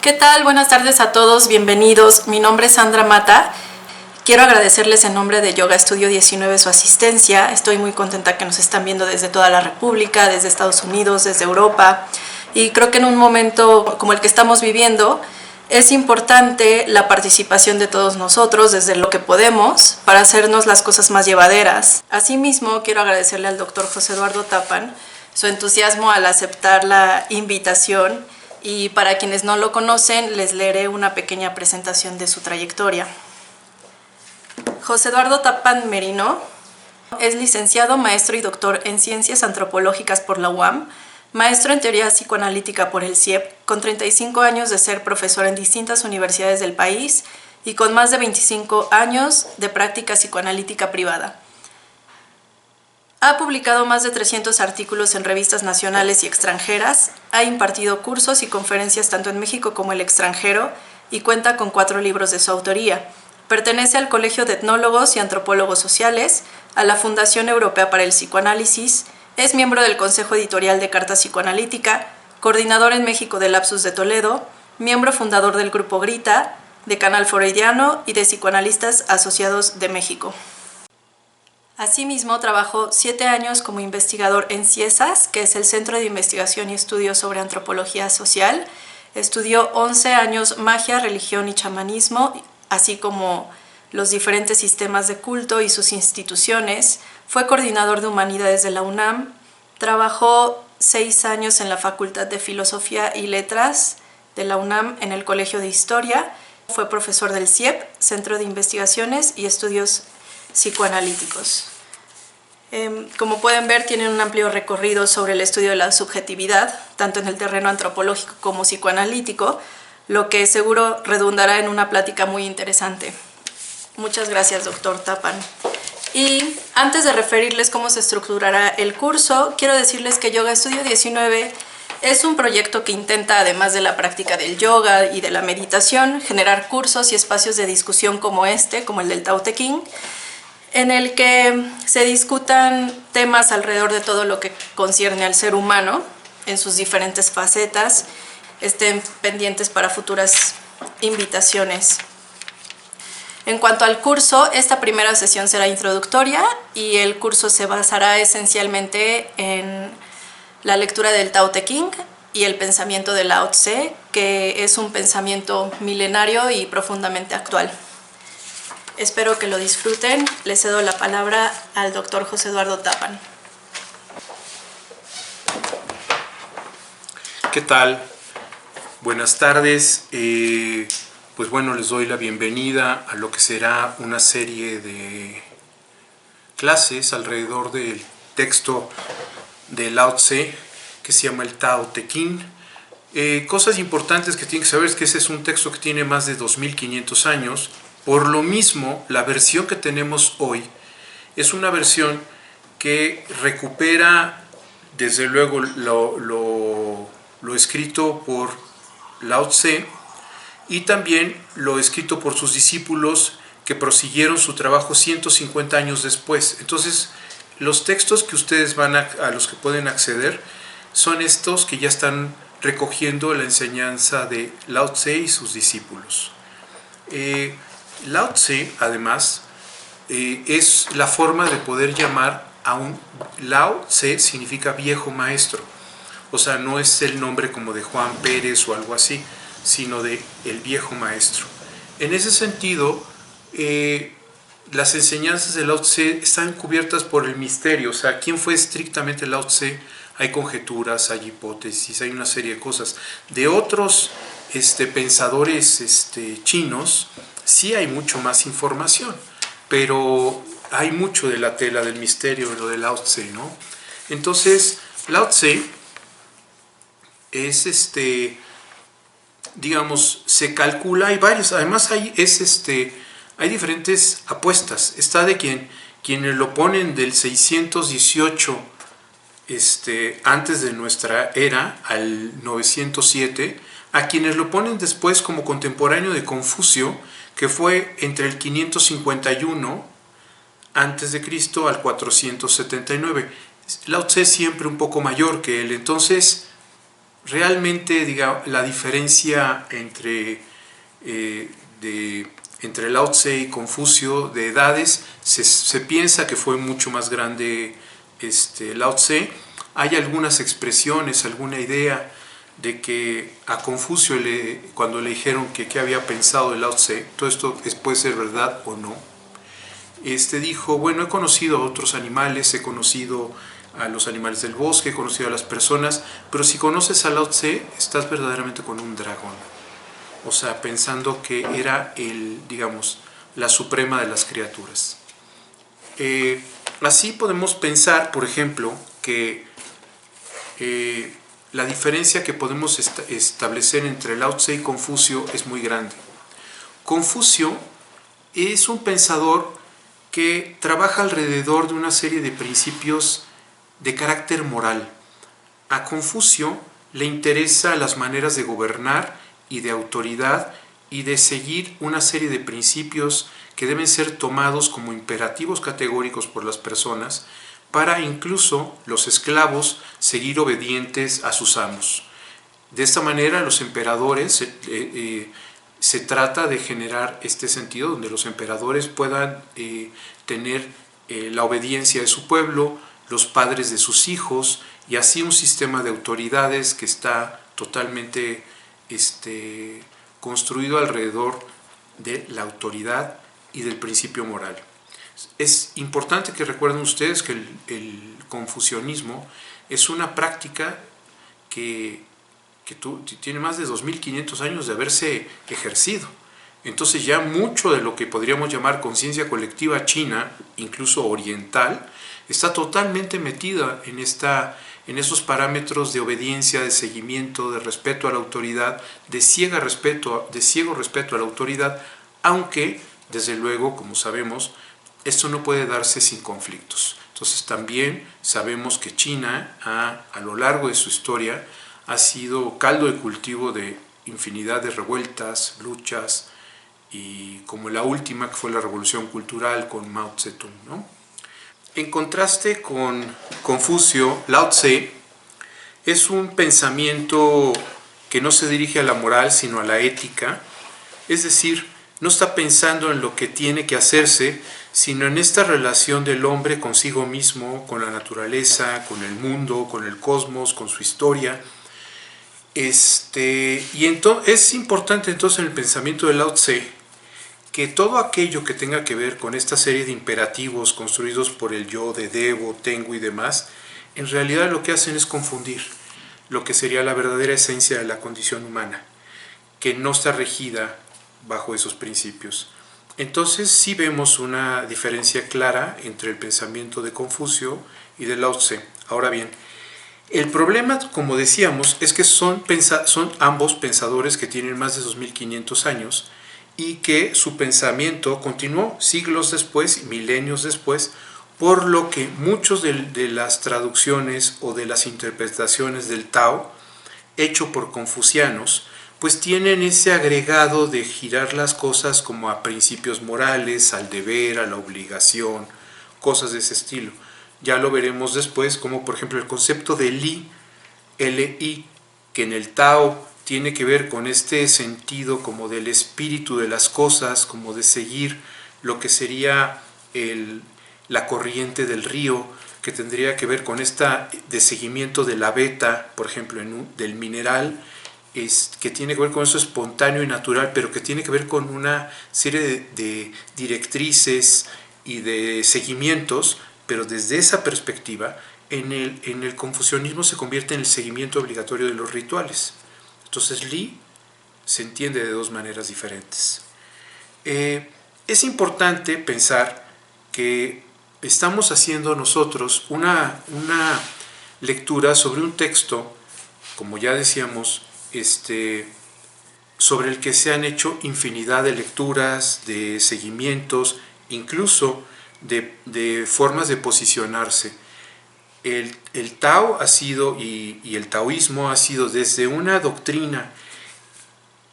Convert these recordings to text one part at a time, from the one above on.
¿Qué tal? Buenas tardes a todos, bienvenidos. Mi nombre es Sandra Mata. Quiero agradecerles en nombre de Yoga Estudio 19 su asistencia. Estoy muy contenta que nos están viendo desde toda la República, desde Estados Unidos, desde Europa. Y creo que en un momento como el que estamos viviendo, es importante la participación de todos nosotros desde lo que podemos para hacernos las cosas más llevaderas. Asimismo, quiero agradecerle al doctor José Eduardo Tappan su entusiasmo al aceptar la invitación. Y para quienes no lo conocen, les leeré una pequeña presentación de su trayectoria. José Eduardo Tappan Merino es licenciado, maestro y doctor en Ciencias Antropológicas por la UAM, maestro en Teoría Psicoanalítica por el CIEP, con 35 años de ser profesor en distintas universidades del país y con más de 25 años de práctica psicoanalítica privada. Ha publicado más de 300 artículos en revistas nacionales y extranjeras, ha impartido cursos y conferencias tanto en México como el extranjero y cuenta con 4 libros de su autoría. Pertenece al Colegio de Etnólogos y Antropólogos Sociales, a la Fundación Europea para el Psicoanálisis, es miembro del Consejo Editorial de Carta Psicoanalítica, coordinador en México de Lapsus de Toledo, miembro fundador del Grupo Grita, de Canal Freudiano y de Psicoanalistas Asociados de México. Asimismo, trabajó 7 años como investigador en CIESAS, que es el Centro de Investigación y Estudios sobre Antropología Social. Estudió 11 años magia, religión y chamanismo, así como los diferentes sistemas de culto y sus instituciones. Fue coordinador de Humanidades de la UNAM. Trabajó 6 años en la Facultad de Filosofía y Letras de la UNAM en el Colegio de Historia. Fue profesor del CIEP, Centro de Investigaciones y Estudios Psicoanalíticos. Como pueden ver, tienen un amplio recorrido sobre el estudio de la subjetividad, tanto en el terreno antropológico como psicoanalítico, lo que seguro redundará en una plática muy interesante. Muchas gracias, doctor Tappan. Y antes de referirles cómo se estructurará el curso, quiero decirles que Yoga Estudio 19 es un proyecto que intenta, además de la práctica del yoga y de la meditación, generar cursos y espacios de discusión como como el del Tao Te Ching, en el que se discutan temas alrededor de todo lo que concierne al ser humano en sus diferentes facetas. Estén pendientes para futuras invitaciones. En cuanto al curso, esta primera sesión será introductoria y el curso se basará esencialmente en la lectura del Tao Te Ching y el pensamiento de Lao Tse, que es un pensamiento milenario y profundamente actual. Espero que lo disfruten. Le cedo la palabra al doctor José Eduardo Tappan. ¿Qué tal? Buenas tardes. Pues bueno, les doy la bienvenida a lo que será una serie de clases alrededor del texto de Lao Tse que se llama el Tao Te Ching. Cosas importantes que tienen que saber es que ese es un texto que tiene más de 2500 años. Por lo mismo, la versión que tenemos hoy es una versión que recupera desde luego lo escrito por Lao Tse y también lo escrito por sus discípulos que prosiguieron su trabajo 150 años después. Entonces, los textos que ustedes a los que pueden acceder son estos que ya están recogiendo la enseñanza de Lao Tse y sus discípulos. Lao Tse, además, es la forma de poder llamar a un... Lao Tse significa viejo maestro. O sea, no es el nombre como de Juan Pérez o algo así, sino de el viejo maestro. En ese sentido, las enseñanzas de Lao Tse están cubiertas por el misterio. O sea, ¿quién fue estrictamente Lao Tse? Hay conjeturas, hay hipótesis, hay una serie de cosas. De otros pensadores chinos, sí hay mucho más información, pero hay mucho de la tela del misterio, lo de Lao Tse, ¿no? Entonces, Lao Tse es, digamos, se calcula, hay varios, además hay diferentes apuestas. Está de quienes lo ponen del 618 antes de nuestra era al 907, a quienes lo ponen después como contemporáneo de Confucio, que fue entre el 551 antes de Cristo al 479. Lao Tse es siempre un poco mayor que él. Entonces, realmente, digamos, la diferencia entre Lao Tse y Confucio de edades, se piensa que fue mucho más grande Lao Tse. Hay algunas expresiones, alguna idea de que a Confucio cuando le dijeron que qué había pensado de Lao Tse, todo esto puede ser verdad o no, dijo, bueno, he conocido a otros animales, he conocido a los animales del bosque, he conocido a las personas, pero si conoces a Lao Tse, estás verdaderamente con un dragón. O sea, pensando que era digamos, la suprema de las criaturas. Así podemos pensar, por ejemplo, que la diferencia que podemos establecer entre Lao Tse y Confucio es muy grande. Confucio es un pensador que trabaja alrededor de una serie de principios de carácter moral. A Confucio le interesan las maneras de gobernar y de autoridad y de seguir una serie de principios que deben ser tomados como imperativos categóricos por las personas para incluso los esclavos seguir obedientes a sus amos. De esta manera los emperadores se trata de generar este sentido donde los emperadores puedan tener la obediencia de su pueblo, los padres de sus hijos, y así un sistema de autoridades que está totalmente construido alrededor de la autoridad y del principio moral. Es importante que recuerden ustedes que el confucianismo es una práctica que tiene más de 2500 años de haberse ejercido. Entonces ya mucho de lo que podríamos llamar conciencia colectiva china, incluso oriental, está totalmente metida en esos parámetros de obediencia, de seguimiento, de respeto a la autoridad, de ciego respeto a la autoridad, aunque, desde luego, como sabemos, esto no puede darse sin conflictos. Entonces también sabemos que China, a lo largo de su historia, ha sido caldo de cultivo de infinidad de revueltas, luchas, y como la última, que fue la revolución cultural con Mao Zedong, ¿no? En contraste con Confucio, Lao Tse es un pensamiento que no se dirige a la moral, sino a la ética, es decir, no está pensando en lo que tiene que hacerse, sino en esta relación del hombre consigo mismo, con la naturaleza, con el mundo, con el cosmos, con su historia. Es importante entonces en el pensamiento de Lao Tse que todo aquello que tenga que ver con esta serie de imperativos construidos por el yo de debo, tengo y demás, en realidad lo que hacen es confundir lo que sería la verdadera esencia de la condición humana, que no está regida bajo esos principios. Entonces sí vemos una diferencia clara entre el pensamiento de Confucio y de Lao Tse. Ahora bien, el problema, como decíamos, es que son ambos pensadores que tienen más de 2500 años y que su pensamiento continuó siglos después, milenios después, por lo que muchos de las traducciones o de las interpretaciones del Tao, hecho por confucianos, pues tienen ese agregado de girar las cosas como a principios morales, al deber, a la obligación, cosas de ese estilo. Ya lo veremos después, como por ejemplo el concepto de Li, L-I, que en el Tao tiene que ver con este sentido como del espíritu de las cosas, como de seguir lo que sería la corriente del río, que tendría que ver con esta de seguimiento de la beta, por ejemplo, del mineral, que tiene que ver con eso espontáneo y natural, pero que tiene que ver con una serie de directrices y de seguimientos, pero desde esa perspectiva, en el confucianismo se convierte en el seguimiento obligatorio de los rituales. Entonces Li se entiende de dos maneras diferentes. Es importante pensar que estamos haciendo nosotros una lectura sobre un texto, como ya decíamos, sobre el que se han hecho infinidad de lecturas, de seguimientos, incluso de formas de posicionarse. El Tao ha sido, y el taoísmo ha sido desde una doctrina,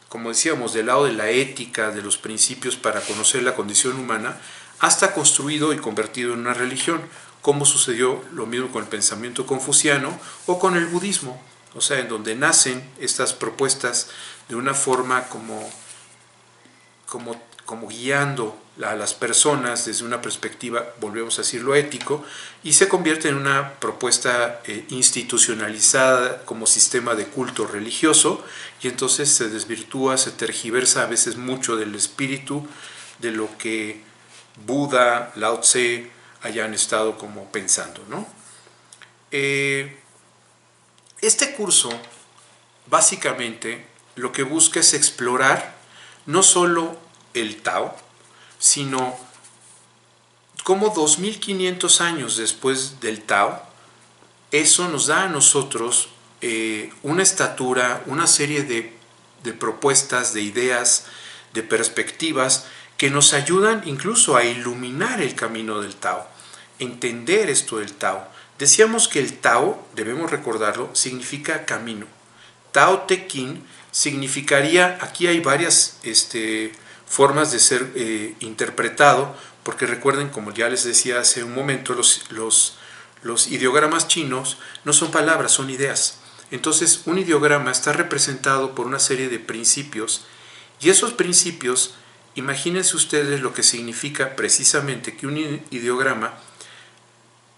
como decíamos, del lado de la ética, de los principios para conocer la condición humana, hasta construido y convertido en una religión, como sucedió lo mismo con el pensamiento confuciano o con el budismo. o sea, en donde nacen estas propuestas de una forma como guiando a las personas desde una perspectiva, volvemos a decirlo, ético, y se convierte en una propuesta institucionalizada como sistema de culto religioso, y entonces se desvirtúa, se tergiversa a veces mucho del espíritu de lo que Buda, Lao Tse hayan estado como pensando, ¿no? Este curso básicamente lo que busca es explorar no solo el Tao, sino cómo 2500 años después del Tao, eso nos da a nosotros una estatura, una serie de propuestas, de ideas, de perspectivas que nos ayudan incluso a iluminar el camino del Tao, entender esto del Tao. Decíamos que el Tao, debemos recordarlo, significa camino. Tao Te Ching significaría, aquí hay varias formas de ser interpretado, porque recuerden, como ya les decía hace un momento, los ideogramas chinos no son palabras, son ideas. Entonces, un ideograma está representado por una serie de principios, y esos principios, imagínense ustedes lo que significa precisamente que un ideograma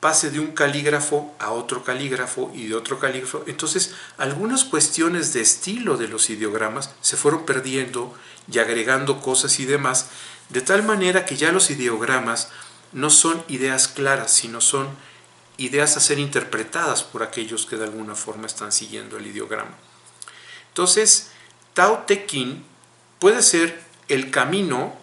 pase de un calígrafo a otro calígrafo y de otro calígrafo. Entonces, algunas cuestiones de estilo de los ideogramas se fueron perdiendo y agregando cosas y demás, de tal manera que ya los ideogramas no son ideas claras, sino son ideas a ser interpretadas por aquellos que de alguna forma están siguiendo el ideograma. Entonces, Tao Te Ching puede ser el camino,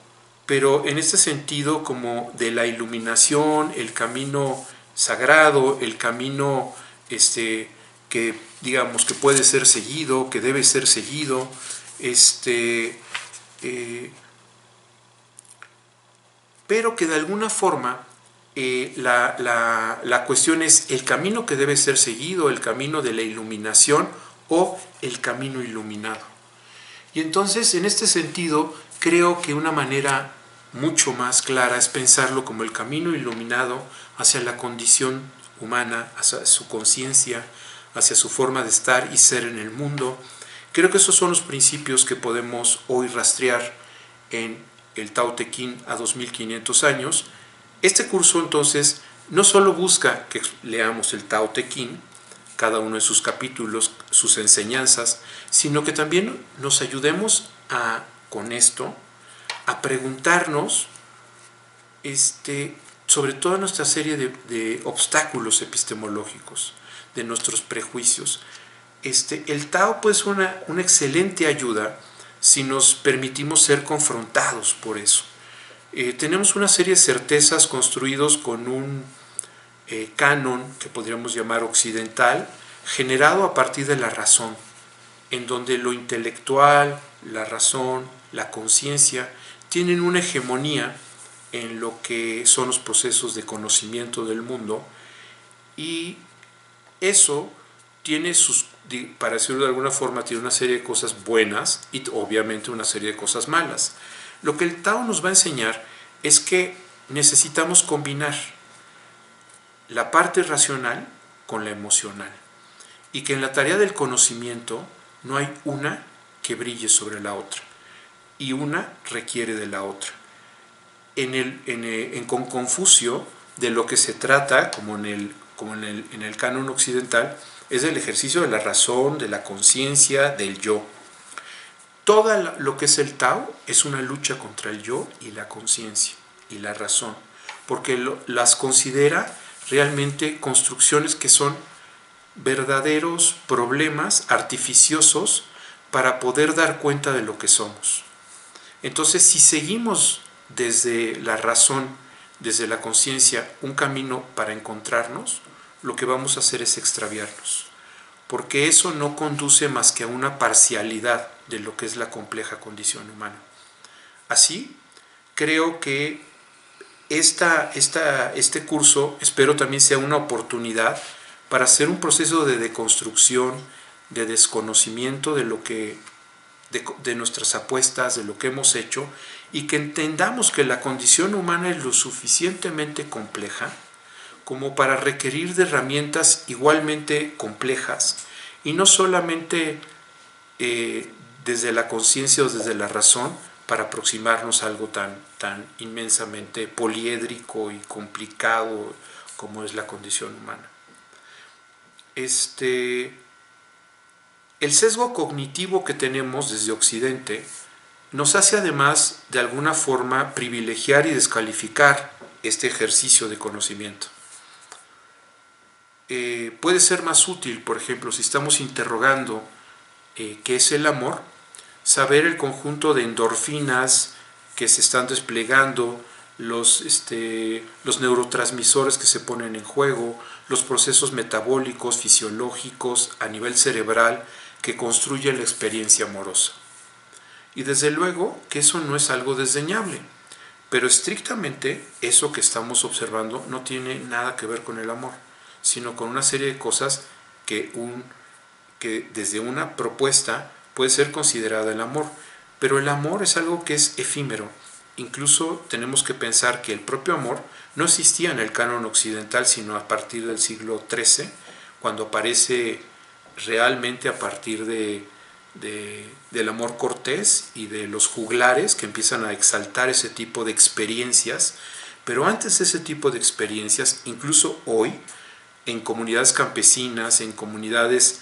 pero en este sentido como de la iluminación, el camino sagrado, el camino que digamos que puede ser seguido, que debe ser seguido, pero que de alguna forma la cuestión es el camino que debe ser seguido, el camino de la iluminación o el camino iluminado. Y entonces, en este sentido, creo que una manera mucho más clara es pensarlo como el camino iluminado hacia la condición humana, hacia su conciencia, hacia su forma de estar y ser en el mundo. Creo que esos son los principios que podemos hoy rastrear en el Tao Te Ching a 2500 años. Este curso entonces no solo busca que leamos el Tao Te Ching, cada uno de sus capítulos, sus enseñanzas, sino que también nos ayudemos con esto a preguntarnos sobre toda nuestra serie de obstáculos epistemológicos, de nuestros prejuicios. El Tao puede ser una excelente ayuda si nos permitimos ser confrontados por eso. Tenemos una serie de certezas construidos con un canon que podríamos llamar occidental, generado a partir de la razón, en donde lo intelectual, la razón, la conciencia tienen una hegemonía en lo que son los procesos de conocimiento del mundo, y eso tiene para decirlo de alguna forma, tiene una serie de cosas buenas y obviamente una serie de cosas malas. Lo que el Tao nos va a enseñar es que necesitamos combinar la parte racional con la emocional, y que en la tarea del conocimiento no hay una que brille sobre la otra, y una requiere de la otra. Con Confucio, de lo que se trata, como en el canon occidental, es del ejercicio de la razón, de la conciencia, del yo. Todo lo que es el Tao es una lucha contra el yo y la conciencia y la razón, porque las considera realmente construcciones que son verdaderos problemas artificiosos para poder dar cuenta de lo que somos. Entonces, si seguimos desde la razón, desde la conciencia, un camino para encontrarnos, lo que vamos a hacer es extraviarnos, porque eso no conduce más que a una parcialidad de lo que es la compleja condición humana. Así, creo que este curso espero también sea una oportunidad para hacer un proceso de deconstrucción, de desconocimiento de nuestras apuestas, de lo que hemos hecho, y que entendamos que la condición humana es lo suficientemente compleja como para requerir de herramientas igualmente complejas y no solamente desde la conciencia o desde la razón para aproximarnos a algo tan inmensamente poliédrico y complicado como es la condición humana. El sesgo cognitivo que tenemos desde Occidente nos hace además de alguna forma privilegiar y descalificar este ejercicio de conocimiento. Puede ser más útil, por ejemplo, si estamos interrogando qué es el amor, saber el conjunto de endorfinas que se están desplegando, los neurotransmisores que se ponen en juego, los procesos metabólicos, fisiológicos a nivel cerebral que construyen la experiencia amorosa. Y desde luego que eso no es algo desdeñable, pero estrictamente eso que estamos observando no tiene nada que ver con el amor, sino con una serie de cosas que desde una propuesta puede ser considerada el amor. Pero el amor es algo que es efímero. Incluso tenemos que pensar que el propio amor no existía en el canon occidental sino a partir del siglo XIII, cuando aparece realmente a partir del amor cortés y de los juglares que empiezan a exaltar ese tipo de experiencias. Pero antes de ese tipo de experiencias, incluso hoy, en comunidades campesinas, en comunidades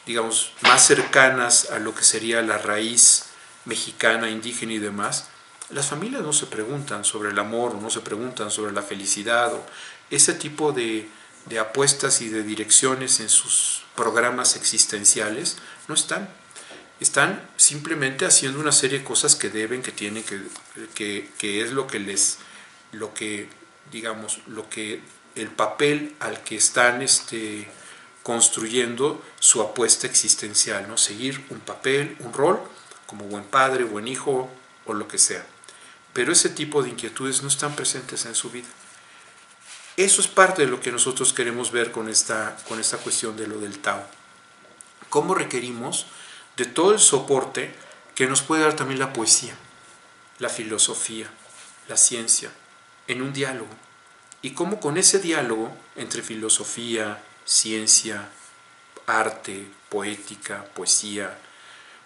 digamos más cercanas a lo que sería la raíz mexicana, indígena y demás, las familias no se preguntan sobre el amor, no se preguntan sobre la felicidad, o ese tipo de apuestas y de direcciones en sus programas existenciales no están. Están simplemente haciendo una serie de cosas que deben, que tienen, que es lo que el papel al que están construyendo su apuesta existencial, ¿no? Seguir un papel, un rol, como buen padre, buen hijo o lo que sea. Pero ese tipo de inquietudes no están presentes en su vida. Eso es parte de lo que nosotros queremos ver con esta cuestión de lo del Tao. ¿Cómo requerimos de todo el soporte que nos puede dar también la poesía, la filosofía, la ciencia, en un diálogo? Y cómo con ese diálogo entre filosofía, ciencia, arte, poética, poesía,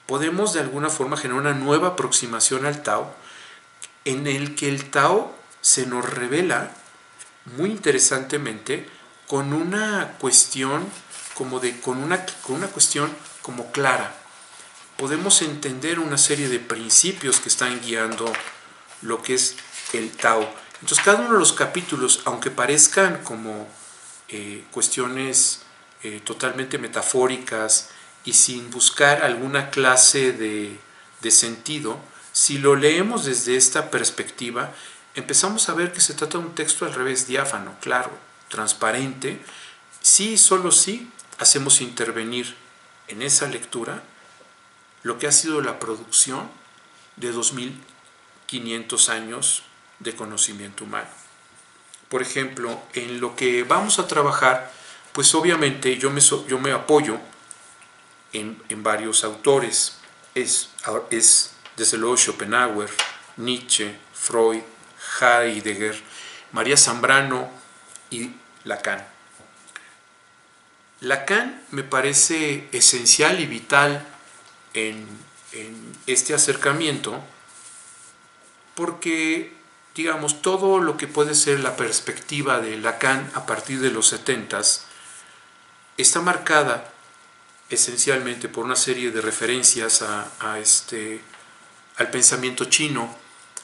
podemos de alguna forma generar una nueva aproximación al Tao, en el que el Tao se nos revela muy interesantemente con una cuestión con una cuestión como clara. Podemos entender una serie de principios que están guiando lo que es el Tao. Entonces cada uno de los capítulos, aunque parezcan como cuestiones totalmente metafóricas y sin buscar alguna clase de sentido, si lo leemos desde esta perspectiva, empezamos a ver que se trata de un texto al revés, diáfano, claro, transparente. Sí, solo sí, hacemos intervenir en esa lectura lo que ha sido la producción de 2500 años de conocimiento humano. Por ejemplo, en lo que vamos a trabajar, pues obviamente yo me apoyo en varios autores. Es desde luego Schopenhauer, Nietzsche, Freud, Heidegger, María Zambrano y Lacan. Lacan me parece esencial y vital en este acercamiento porque, digamos, todo lo que puede ser la perspectiva de Lacan a partir de los 70s está marcada esencialmente por una serie de referencias al pensamiento chino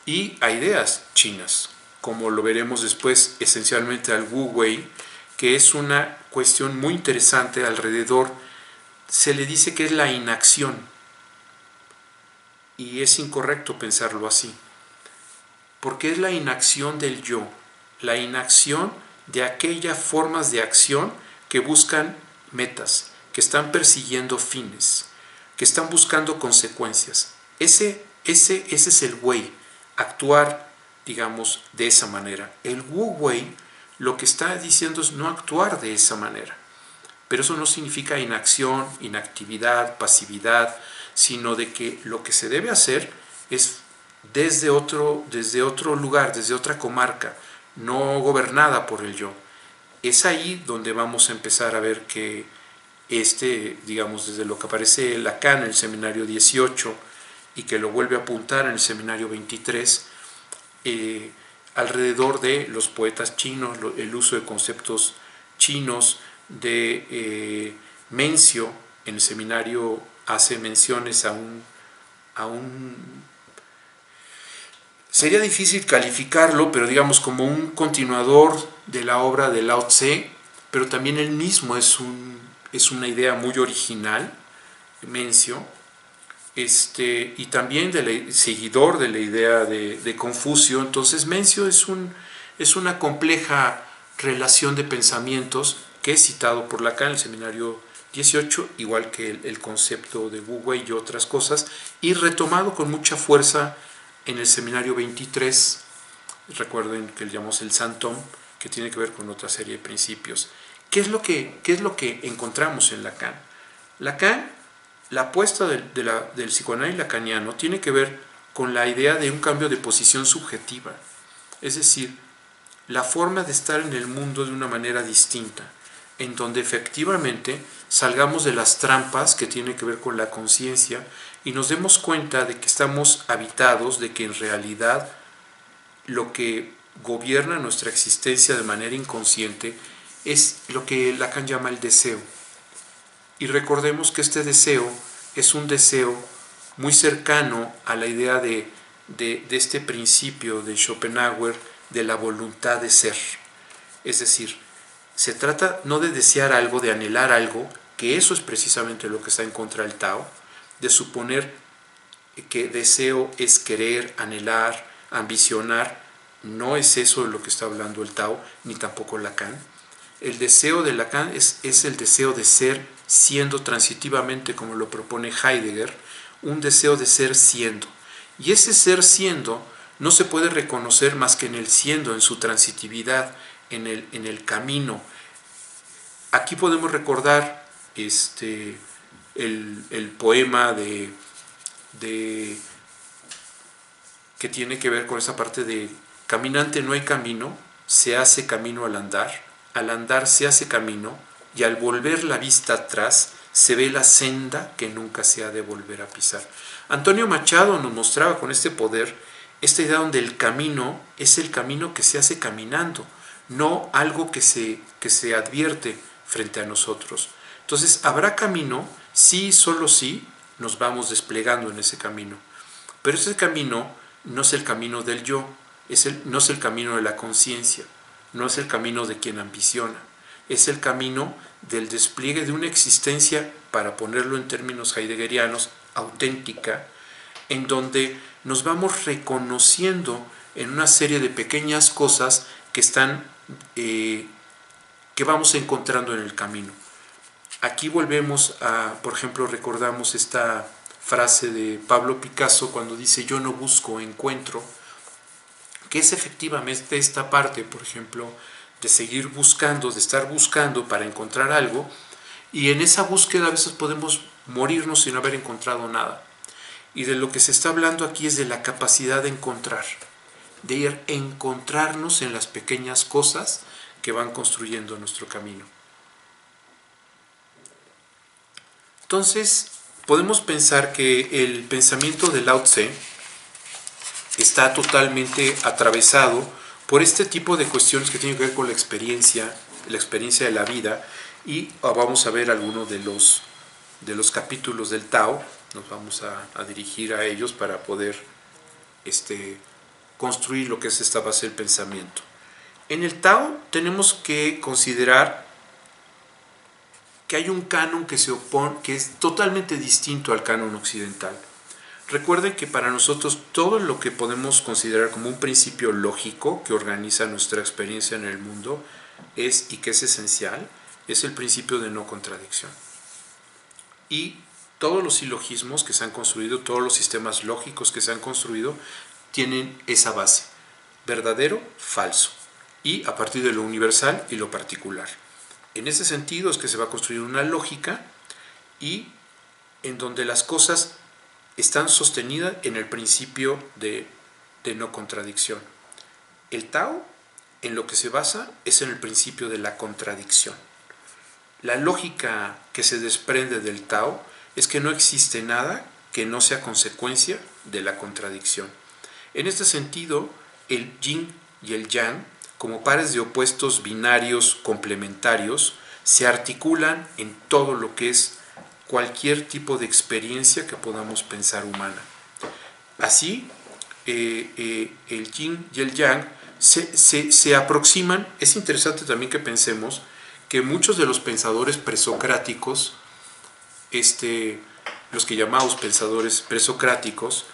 y a ideas chinas, como lo veremos después, esencialmente al Wu Wei, que es una cuestión muy interesante alrededor. Se le dice que es la inacción, y es incorrecto pensarlo así, porque es la inacción del yo, la inacción de aquellas formas de acción que buscan metas, que están persiguiendo fines, que están buscando consecuencias. Ese es el Wei, actuar, digamos, de esa manera. El Wu Wei lo que está diciendo es no actuar de esa manera. Pero eso no significa inacción, inactividad, pasividad, sino de que lo que se debe hacer es desde otro lugar, desde otra comarca, no gobernada por el yo. Es ahí donde vamos a empezar a ver que digamos, desde lo que aparece Lacan en el seminario 18 y que lo vuelve a apuntar en el seminario 23, alrededor de los poetas chinos, el uso de conceptos chinos, de Mencio en el seminario hace menciones a un sería difícil calificarlo, pero digamos como un continuador de la obra de Lao Tse, pero también él mismo es una idea muy original, Mencio, y también seguidor de la idea de Confucio. Entonces Mencio es una compleja relación de pensamientos que es citado por Lacan en el seminario 18, igual que el concepto de Wu Wei y otras cosas, y retomado con mucha fuerza en el seminario 23, recuerden que le llamamos el Santón, que tiene que ver con otra serie de principios. ¿Qué es lo que encontramos en Lacan? Lacan, la apuesta del psicoanálisis lacaniano tiene que ver con la idea de un cambio de posición subjetiva, es decir, la forma de estar en el mundo de una manera distinta, en donde efectivamente salgamos de las trampas que tienen que ver con la conciencia y nos demos cuenta de que estamos habitados, de que en realidad lo que gobierna nuestra existencia de manera inconsciente es lo que Lacan llama el deseo. Y recordemos que este deseo es un deseo muy cercano a la idea de este principio de Schopenhauer de la voluntad de ser. Es decir, se trata no de desear algo, de anhelar algo, que eso es precisamente lo que está en contra del Tao, de suponer que deseo es querer, anhelar, ambicionar. No es eso de lo que está hablando el Tao, ni tampoco Lacan. El deseo de Lacan es el deseo de ser siendo transitivamente, como lo propone Heidegger, un deseo de ser siendo. Y ese ser siendo no se puede reconocer más que en el siendo, en su transitividad, en el camino. Aquí podemos recordar el poema que tiene que ver con esa parte de caminante no hay camino, se hace camino al andar se hace camino, y al volver la vista atrás se ve la senda que nunca se ha de volver a pisar. Antonio Machado nos mostraba con este poder esta idea donde el camino es el camino que se hace caminando, no algo que se advierte frente a nosotros. Entonces, habrá camino, sí, solo sí, nos vamos desplegando en ese camino. Pero ese camino no es el camino del yo, no es el camino de la conciencia, no es el camino de quien ambiciona, es el camino del despliegue de una existencia, para ponerlo en términos heideggerianos, auténtica, en donde nos vamos reconociendo en una serie de pequeñas cosas que vamos encontrando en el camino. Aquí volvemos por ejemplo, recordamos esta frase de Pablo Picasso cuando dice yo no busco, encuentro, que es efectivamente esta parte, por ejemplo, de seguir buscando, de estar buscando para encontrar algo, y en esa búsqueda a veces podemos morirnos sin haber encontrado nada. Y de lo que se está hablando aquí es de la capacidad de encontrar, de ir a encontrarnos en las pequeñas cosas que van construyendo nuestro camino. Entonces, podemos pensar que el pensamiento de Lao Tse está totalmente atravesado por este tipo de cuestiones que tienen que ver con la experiencia de la vida, y vamos a ver algunos de los capítulos del Tao, nos vamos a dirigir a ellos para poder construir lo que es esta base del pensamiento. En el Tao tenemos que considerar que hay un canon que es totalmente distinto al canon occidental. Recuerden que para nosotros todo lo que podemos considerar como un principio lógico que organiza nuestra experiencia en el mundo y que es esencial, es el principio de no contradicción. Y todos los silogismos que se han construido, todos los sistemas lógicos que se han construido, tienen esa base: verdadero, falso, y a partir de lo universal y lo particular. En ese sentido es que se va a construir una lógica, y en donde las cosas están sostenidas en el principio de no contradicción. El Tao, en lo que se basa, es en el principio de la contradicción. la lógica que se desprende del Tao es que no existe nada que no sea consecuencia de la contradicción. En este sentido, el yin y el yang, como pares de opuestos binarios complementarios, se articulan en todo lo que es cualquier tipo de experiencia que podamos pensar humana. Así, el yin y el yang se aproximan. Es interesante también que pensemos que muchos de los pensadores presocráticos, los que llamamos pensadores presocráticos,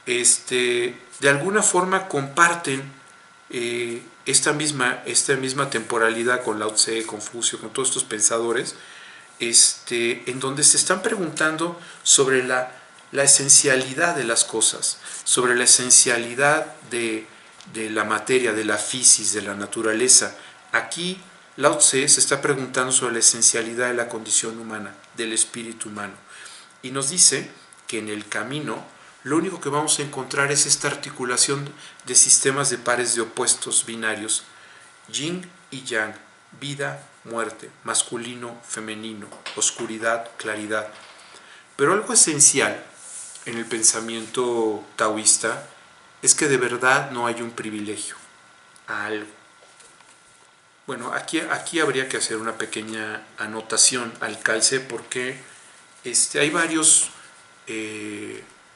de alguna forma comparten esta misma temporalidad con Lao Tse, Confucio, con todos estos pensadores, en donde se están preguntando sobre la esencialidad de las cosas, sobre la esencialidad de la materia, de la physis, de la naturaleza. Aquí Lao Tse se está preguntando sobre la esencialidad de la condición humana, del espíritu humano. Y nos dice que en el camino lo único que vamos a encontrar es esta articulación de sistemas de pares de opuestos binarios, yin y yang, vida, muerte, masculino, femenino, oscuridad, claridad. Pero algo esencial en el pensamiento taoísta es que de verdad no hay un privilegio a algo. Bueno, aquí habría que hacer una pequeña anotación al calce, porque hay varios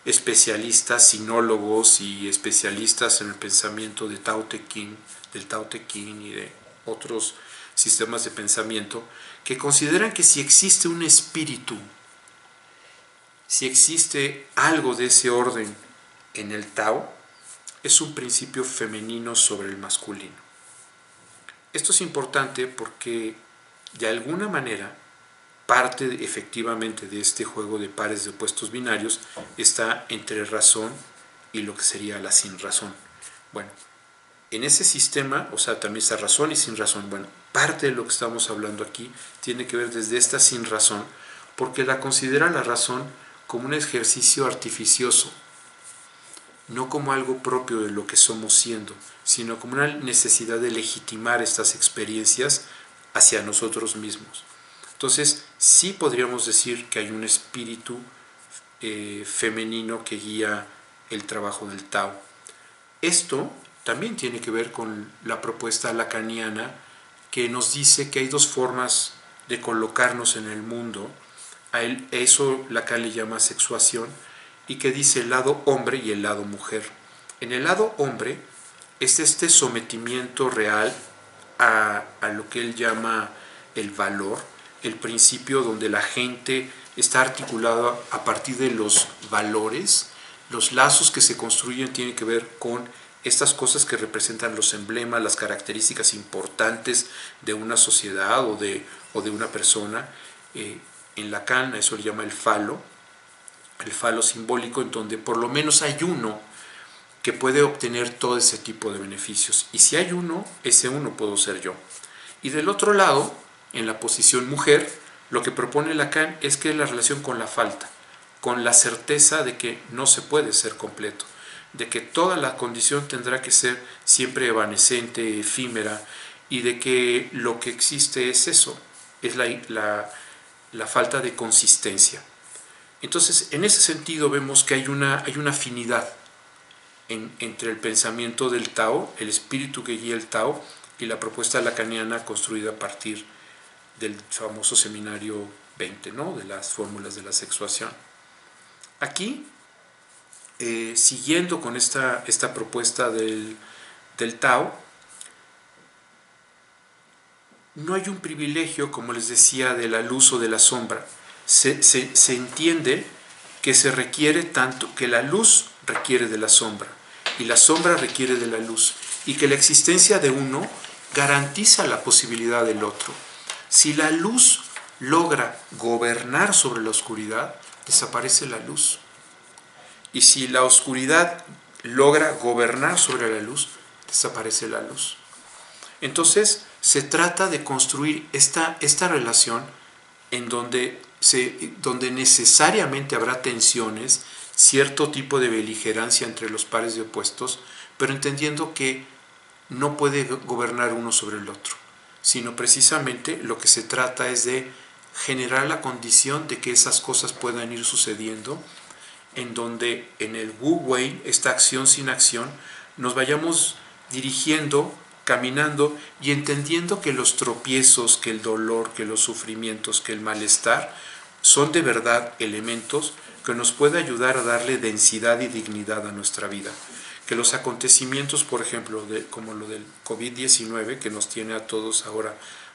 especialistas, sinólogos y especialistas en el pensamiento del Tao Te Ching y de otros sistemas de pensamiento, que consideran que si existe un espíritu, si existe algo de ese orden en el Tao, es un principio femenino sobre el masculino. Esto es importante porque de alguna manera parte efectivamente de este juego de pares de opuestos binarios está entre razón y lo que sería la sinrazón. Bueno, en ese sistema, o sea, también está razón y sinrazón. Bueno, parte de lo que estamos hablando aquí tiene que ver desde esta sinrazón, porque la considera la razón como un ejercicio artificioso, no como algo propio de lo que somos siendo, sino como una necesidad de legitimar estas experiencias hacia nosotros mismos. Entonces, sí podríamos decir que hay un espíritu femenino que guía el trabajo del Tao. Esto también tiene que ver con la propuesta lacaniana, que nos dice que hay dos formas de colocarnos en el mundo. A eso Lacan le llama sexuación, y que dice el lado hombre y el lado mujer. En el lado hombre es este sometimiento real a lo que él llama el valor, el principio donde la gente está articulada a partir de los valores. Los lazos que se construyen tienen que ver con estas cosas que representan los emblemas, las características importantes de una sociedad o de una persona. En Lacan eso le llama el falo simbólico, en donde por lo menos hay uno que puede obtener todo ese tipo de beneficios. Y si hay uno, ese uno puedo ser yo. Y del otro lado, en la posición mujer, lo que propone Lacan es que la relación con la falta, con la certeza de que no se puede ser completo, de que toda la condición tendrá que ser siempre evanescente, efímera, y de que lo que existe es eso, es la falta de consistencia. Entonces, en ese sentido vemos que hay una afinidad entre el pensamiento del Tao, el espíritu que guía el Tao, y la propuesta lacaniana construida a partir del famoso seminario 20, ¿no?, de las fórmulas de la sexuación. Aquí, siguiendo con esta propuesta del Tao, no hay un privilegio, como les decía, de la luz o de la sombra. Se entiende que se requiere tanto, que la luz requiere de la sombra y la sombra requiere de la luz, y que la existencia de uno garantiza la posibilidad del otro. Si la luz logra gobernar sobre la oscuridad, desaparece la luz. Y si la oscuridad logra gobernar sobre la luz, desaparece la luz. Entonces, se trata de construir esta relación en donde necesariamente habrá tensiones, cierto tipo de beligerancia entre los pares de opuestos, pero entendiendo que no puede gobernar uno sobre el otro, sino precisamente lo que se trata es de generar la condición de que esas cosas puedan ir sucediendo, en donde en el Wu Wei, esta acción sin acción, nos vayamos dirigiendo, caminando y entendiendo que los tropiezos, que el dolor, que los sufrimientos, que el malestar son de verdad elementos que nos pueden ayudar a darle densidad y dignidad a nuestra vida. Que los acontecimientos, por ejemplo, como lo del COVID-19, que nos tiene a todos ahora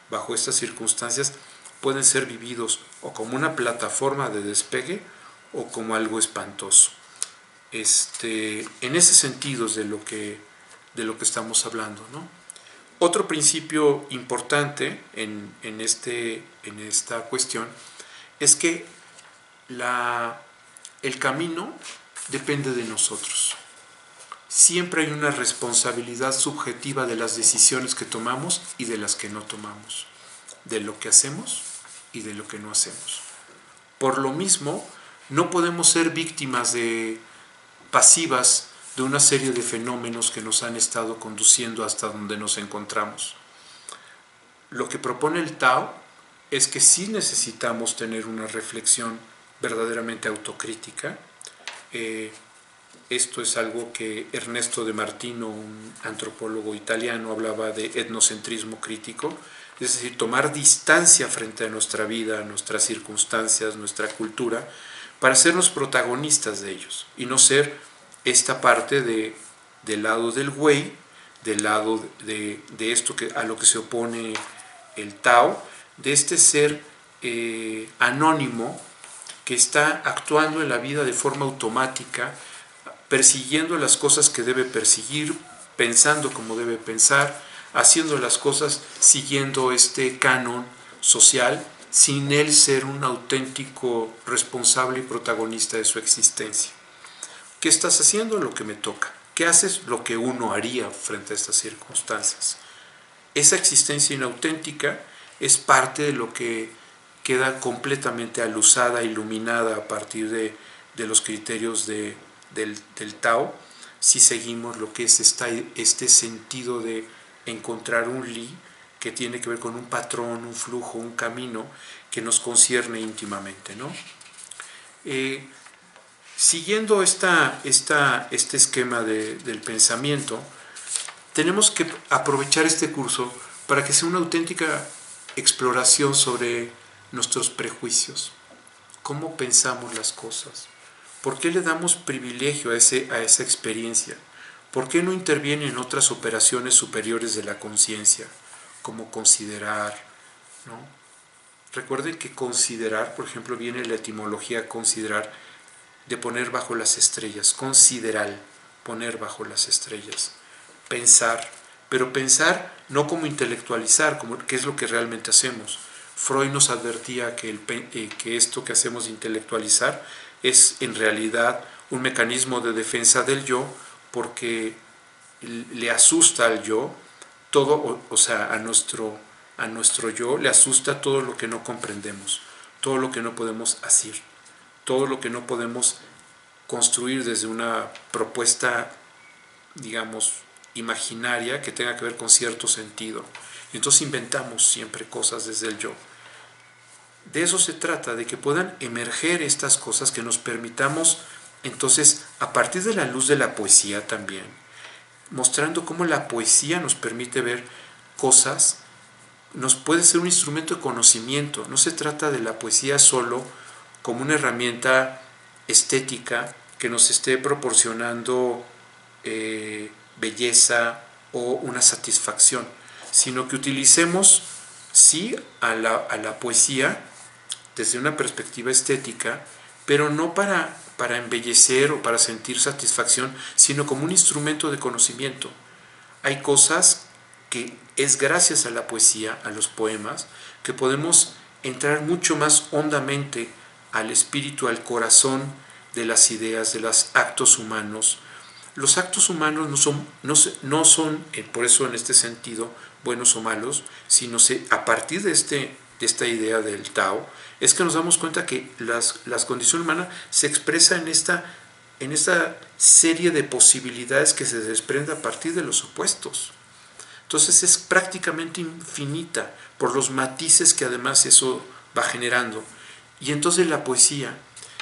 bajo estas circunstancias, pueden ser vividos o como una plataforma de despegue o como algo espantoso. En ese sentido es de lo que estamos hablando, ¿no? Otro principio importante en esta cuestión es que el camino depende de nosotros. Siempre hay una responsabilidad subjetiva de las decisiones que tomamos y de las que no tomamos, de lo que hacemos y de lo que no hacemos. Por lo mismo, no podemos ser víctimas pasivas de una serie de fenómenos que nos han estado conduciendo hasta donde nos encontramos. Lo que propone el Tao es que sí necesitamos tener una reflexión verdaderamente autocrítica. Esto es algo que Ernesto de Martino, un antropólogo italiano, hablaba de etnocentrismo crítico, es decir, tomar distancia frente a nuestra vida, a nuestras circunstancias, nuestra cultura, para sernos protagonistas de ellos y no ser esta parte del lado del Wei, del lado de esto a lo que se opone el Tao, de este ser anónimo que está actuando en la vida de forma automática, persiguiendo las cosas que debe perseguir, pensando como debe pensar, haciendo las cosas siguiendo este canon social, sin él ser un auténtico responsable y protagonista de su existencia. ¿Qué estás haciendo? Lo que me toca. ¿Qué haces? Lo que uno haría frente a estas circunstancias. Esa existencia inauténtica es parte de lo que queda completamente alusada, iluminada a partir de los criterios del Tao, si seguimos lo que es este sentido de encontrar un Li que tiene que ver con un patrón, un flujo, un camino que nos concierne íntimamente, ¿no? Siguiendo este esquema del pensamiento, tenemos que aprovechar este curso para que sea una auténtica exploración sobre nuestros prejuicios, cómo pensamos las cosas, por qué le damos privilegio a esa experiencia, por qué no interviene en otras operaciones superiores de la conciencia, como considerar, ¿no? Recuerden que considerar, por ejemplo, viene la etimología considerar, de poner bajo las estrellas, considerar, poner bajo las estrellas, pensar, pero pensar no como intelectualizar, que es lo que realmente hacemos. Freud nos advertía que esto que hacemos de intelectualizar es en realidad un mecanismo de defensa del yo, porque le asusta al yo todo, o sea, a nuestro yo le asusta todo lo que no comprendemos, todo lo que no podemos hacer, todo lo que no podemos construir desde una propuesta, digamos, imaginaria que tenga que ver con cierto sentido. Y entonces inventamos siempre cosas desde el yo. De eso se trata, de que puedan emerger estas cosas, que nos permitamos, entonces, a partir de la luz de la poesía también, mostrando cómo la poesía nos permite ver cosas, nos puede ser un instrumento de conocimiento. No se trata de la poesía solo como una herramienta estética que nos esté proporcionando belleza o una satisfacción, sino que utilicemos, sí, a la poesía desde una perspectiva estética, pero no para embellecer o para sentir satisfacción, sino como un instrumento de conocimiento. Hay cosas que es gracias a la poesía, a los poemas, que podemos entrar mucho más hondamente al espíritu, al corazón de las ideas, de los actos humanos. Los actos humanos no son por eso en este sentido, buenos o malos, sino a partir de esta idea del Tao, es que nos damos cuenta que las condiciones humanas se expresan en esta serie de posibilidades que se desprende a partir de los opuestos. Entonces es prácticamente infinita por los matices que además eso va generando. Y entonces la poesía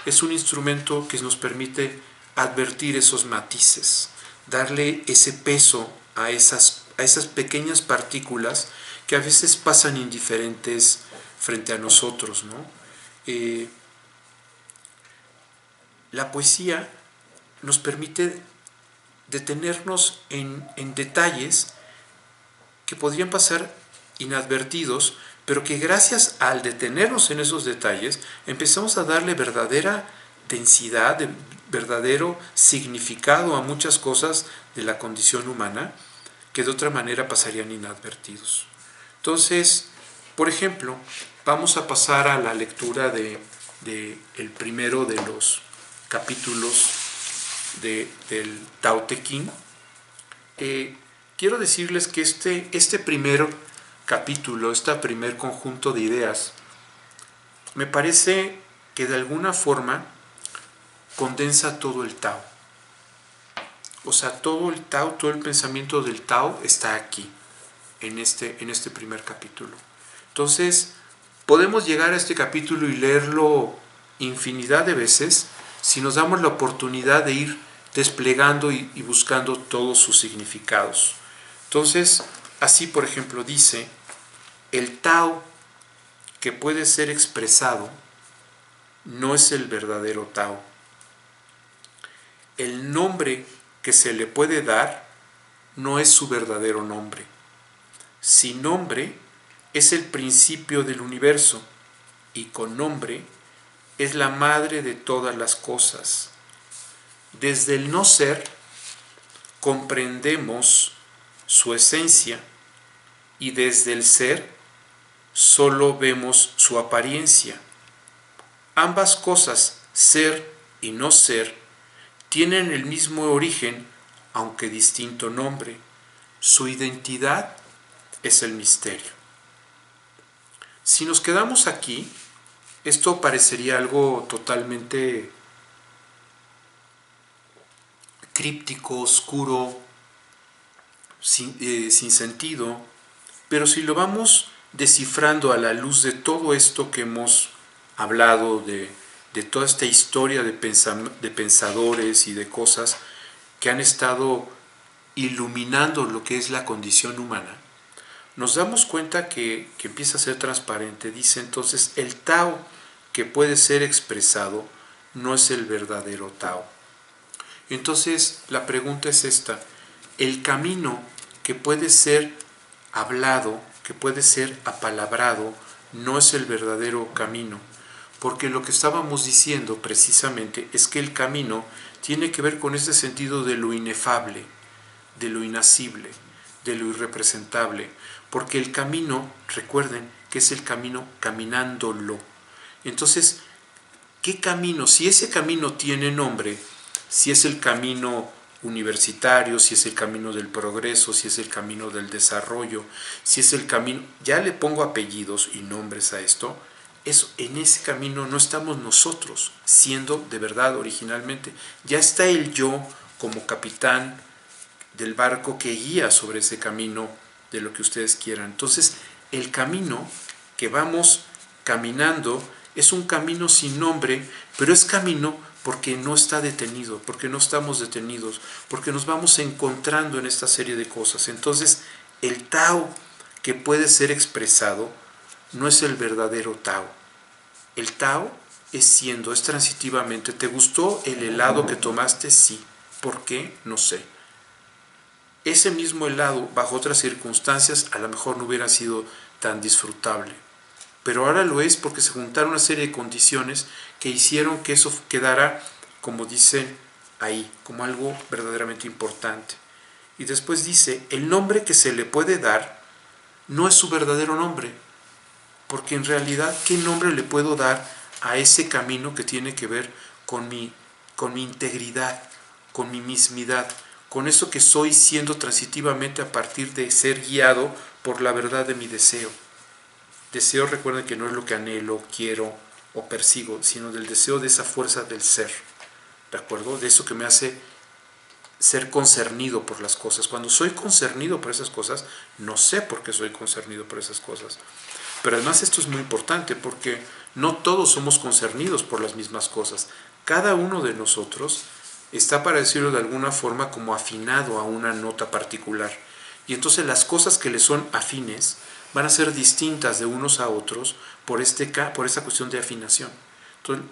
es un instrumento que nos permite advertir esos matices, darle ese peso a esas pequeñas partículas que a veces pasan indiferentes frente a nosotros, ¿no? La poesía nos permite detenernos en detalles que podrían pasar inadvertidos, pero que gracias al detenernos en esos detalles empezamos a darle verdadera densidad, verdadero significado a muchas cosas de la condición humana que de otra manera pasarían inadvertidos. Entonces, por ejemplo, vamos a pasar a la lectura de el primero de los capítulos del Tao Te Ching. Quiero decirles que este primer capítulo, este primer conjunto de ideas, me parece que de alguna forma condensa todo el Tao. O sea, todo el Tao, todo el pensamiento del Tao está aquí, en este primer capítulo. Entonces, podemos llegar a este capítulo y leerlo infinidad de veces si nos damos la oportunidad de ir desplegando y buscando todos sus significados. Entonces, así por ejemplo dice, el Tao que puede ser expresado no es el verdadero Tao. El nombre que se le puede dar no es su verdadero nombre. Sin nombre es el principio del universo y con nombre es la madre de todas las cosas. Desde el no ser comprendemos su esencia y desde el ser solo vemos su apariencia. Ambas cosas, ser y no ser, tienen el mismo origen, aunque distinto nombre. Su identidad es el misterio. Si nos quedamos aquí, esto parecería algo totalmente críptico, oscuro, sin sentido, pero si lo vamos descifrando a la luz de todo esto que hemos hablado, de toda esta historia de pensadores y de cosas que han estado iluminando lo que es la condición humana, nos damos cuenta que empieza a ser transparente. Dice entonces, el Tao que puede ser expresado no es el verdadero Tao. Entonces la pregunta es esta: el camino que puede ser hablado, que puede ser apalabrado, no es el verdadero camino, porque lo que estábamos diciendo precisamente es que el camino tiene que ver con este sentido de lo inefable, de lo inacible, de lo irrepresentable, porque el camino, recuerden que es el camino caminándolo. Entonces, ¿qué camino? Si ese camino tiene nombre, si es el camino universitario, si es el camino del progreso, si es el camino del desarrollo, si es el camino, ya le pongo apellidos y nombres a esto, en ese camino no estamos nosotros siendo de verdad originalmente. Ya está el yo como capitán del barco que guía sobre ese camino de lo que ustedes quieran. Entonces, el camino que vamos caminando es un camino sin nombre, pero es camino porque no está detenido, porque no estamos detenidos, porque nos vamos encontrando en esta serie de cosas. Entonces, el Tao que puede ser expresado no es el verdadero Tao. El Tao es transitivamente. ¿Te gustó el helado que tomaste? Sí. ¿Por qué? No sé. Ese mismo helado, bajo otras circunstancias, a lo mejor no hubiera sido tan disfrutable. Pero ahora lo es porque se juntaron una serie de condiciones que hicieron que eso quedara, como dicen ahí, como algo verdaderamente importante. Y después dice, el nombre que se le puede dar no es su verdadero nombre, porque en realidad, ¿qué nombre le puedo dar a ese camino que tiene que ver con mi integridad, con mi mismidad, con eso que soy siendo transitivamente a partir de ser guiado por la verdad de mi deseo? Deseo, recuerden que no es lo que anhelo, quiero o persigo, sino del deseo de esa fuerza del ser, ¿de acuerdo? De eso que me hace ser concernido por las cosas. Cuando soy concernido por esas cosas, no sé por qué soy concernido por esas cosas. Pero además esto es muy importante porque no todos somos concernidos por las mismas cosas. Cada uno de nosotros está, para decirlo de alguna forma, como afinado a una nota particular. Y entonces las cosas que le son afines van a ser distintas de unos a otros por esta cuestión de afinación. Entonces,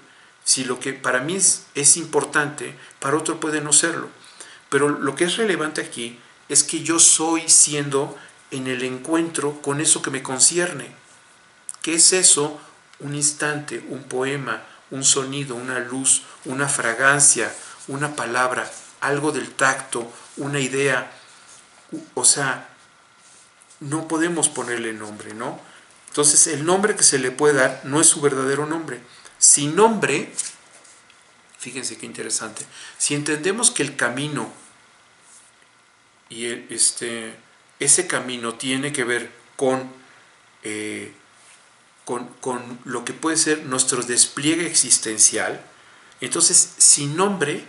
si lo que para mí es importante, para otro puede no serlo. Pero lo que es relevante aquí es que yo soy siendo en el encuentro con eso que me concierne. ¿Qué es eso? Un instante, un poema, un sonido, una luz, una fragancia, una palabra, algo del tacto, una idea. O sea, no podemos ponerle nombre, ¿no? Entonces el nombre que se le puede dar no es su verdadero nombre. Sin nombre, fíjense qué interesante, si entendemos que el camino y ese camino tiene que ver con lo que puede ser nuestro despliegue existencial, entonces sin nombre,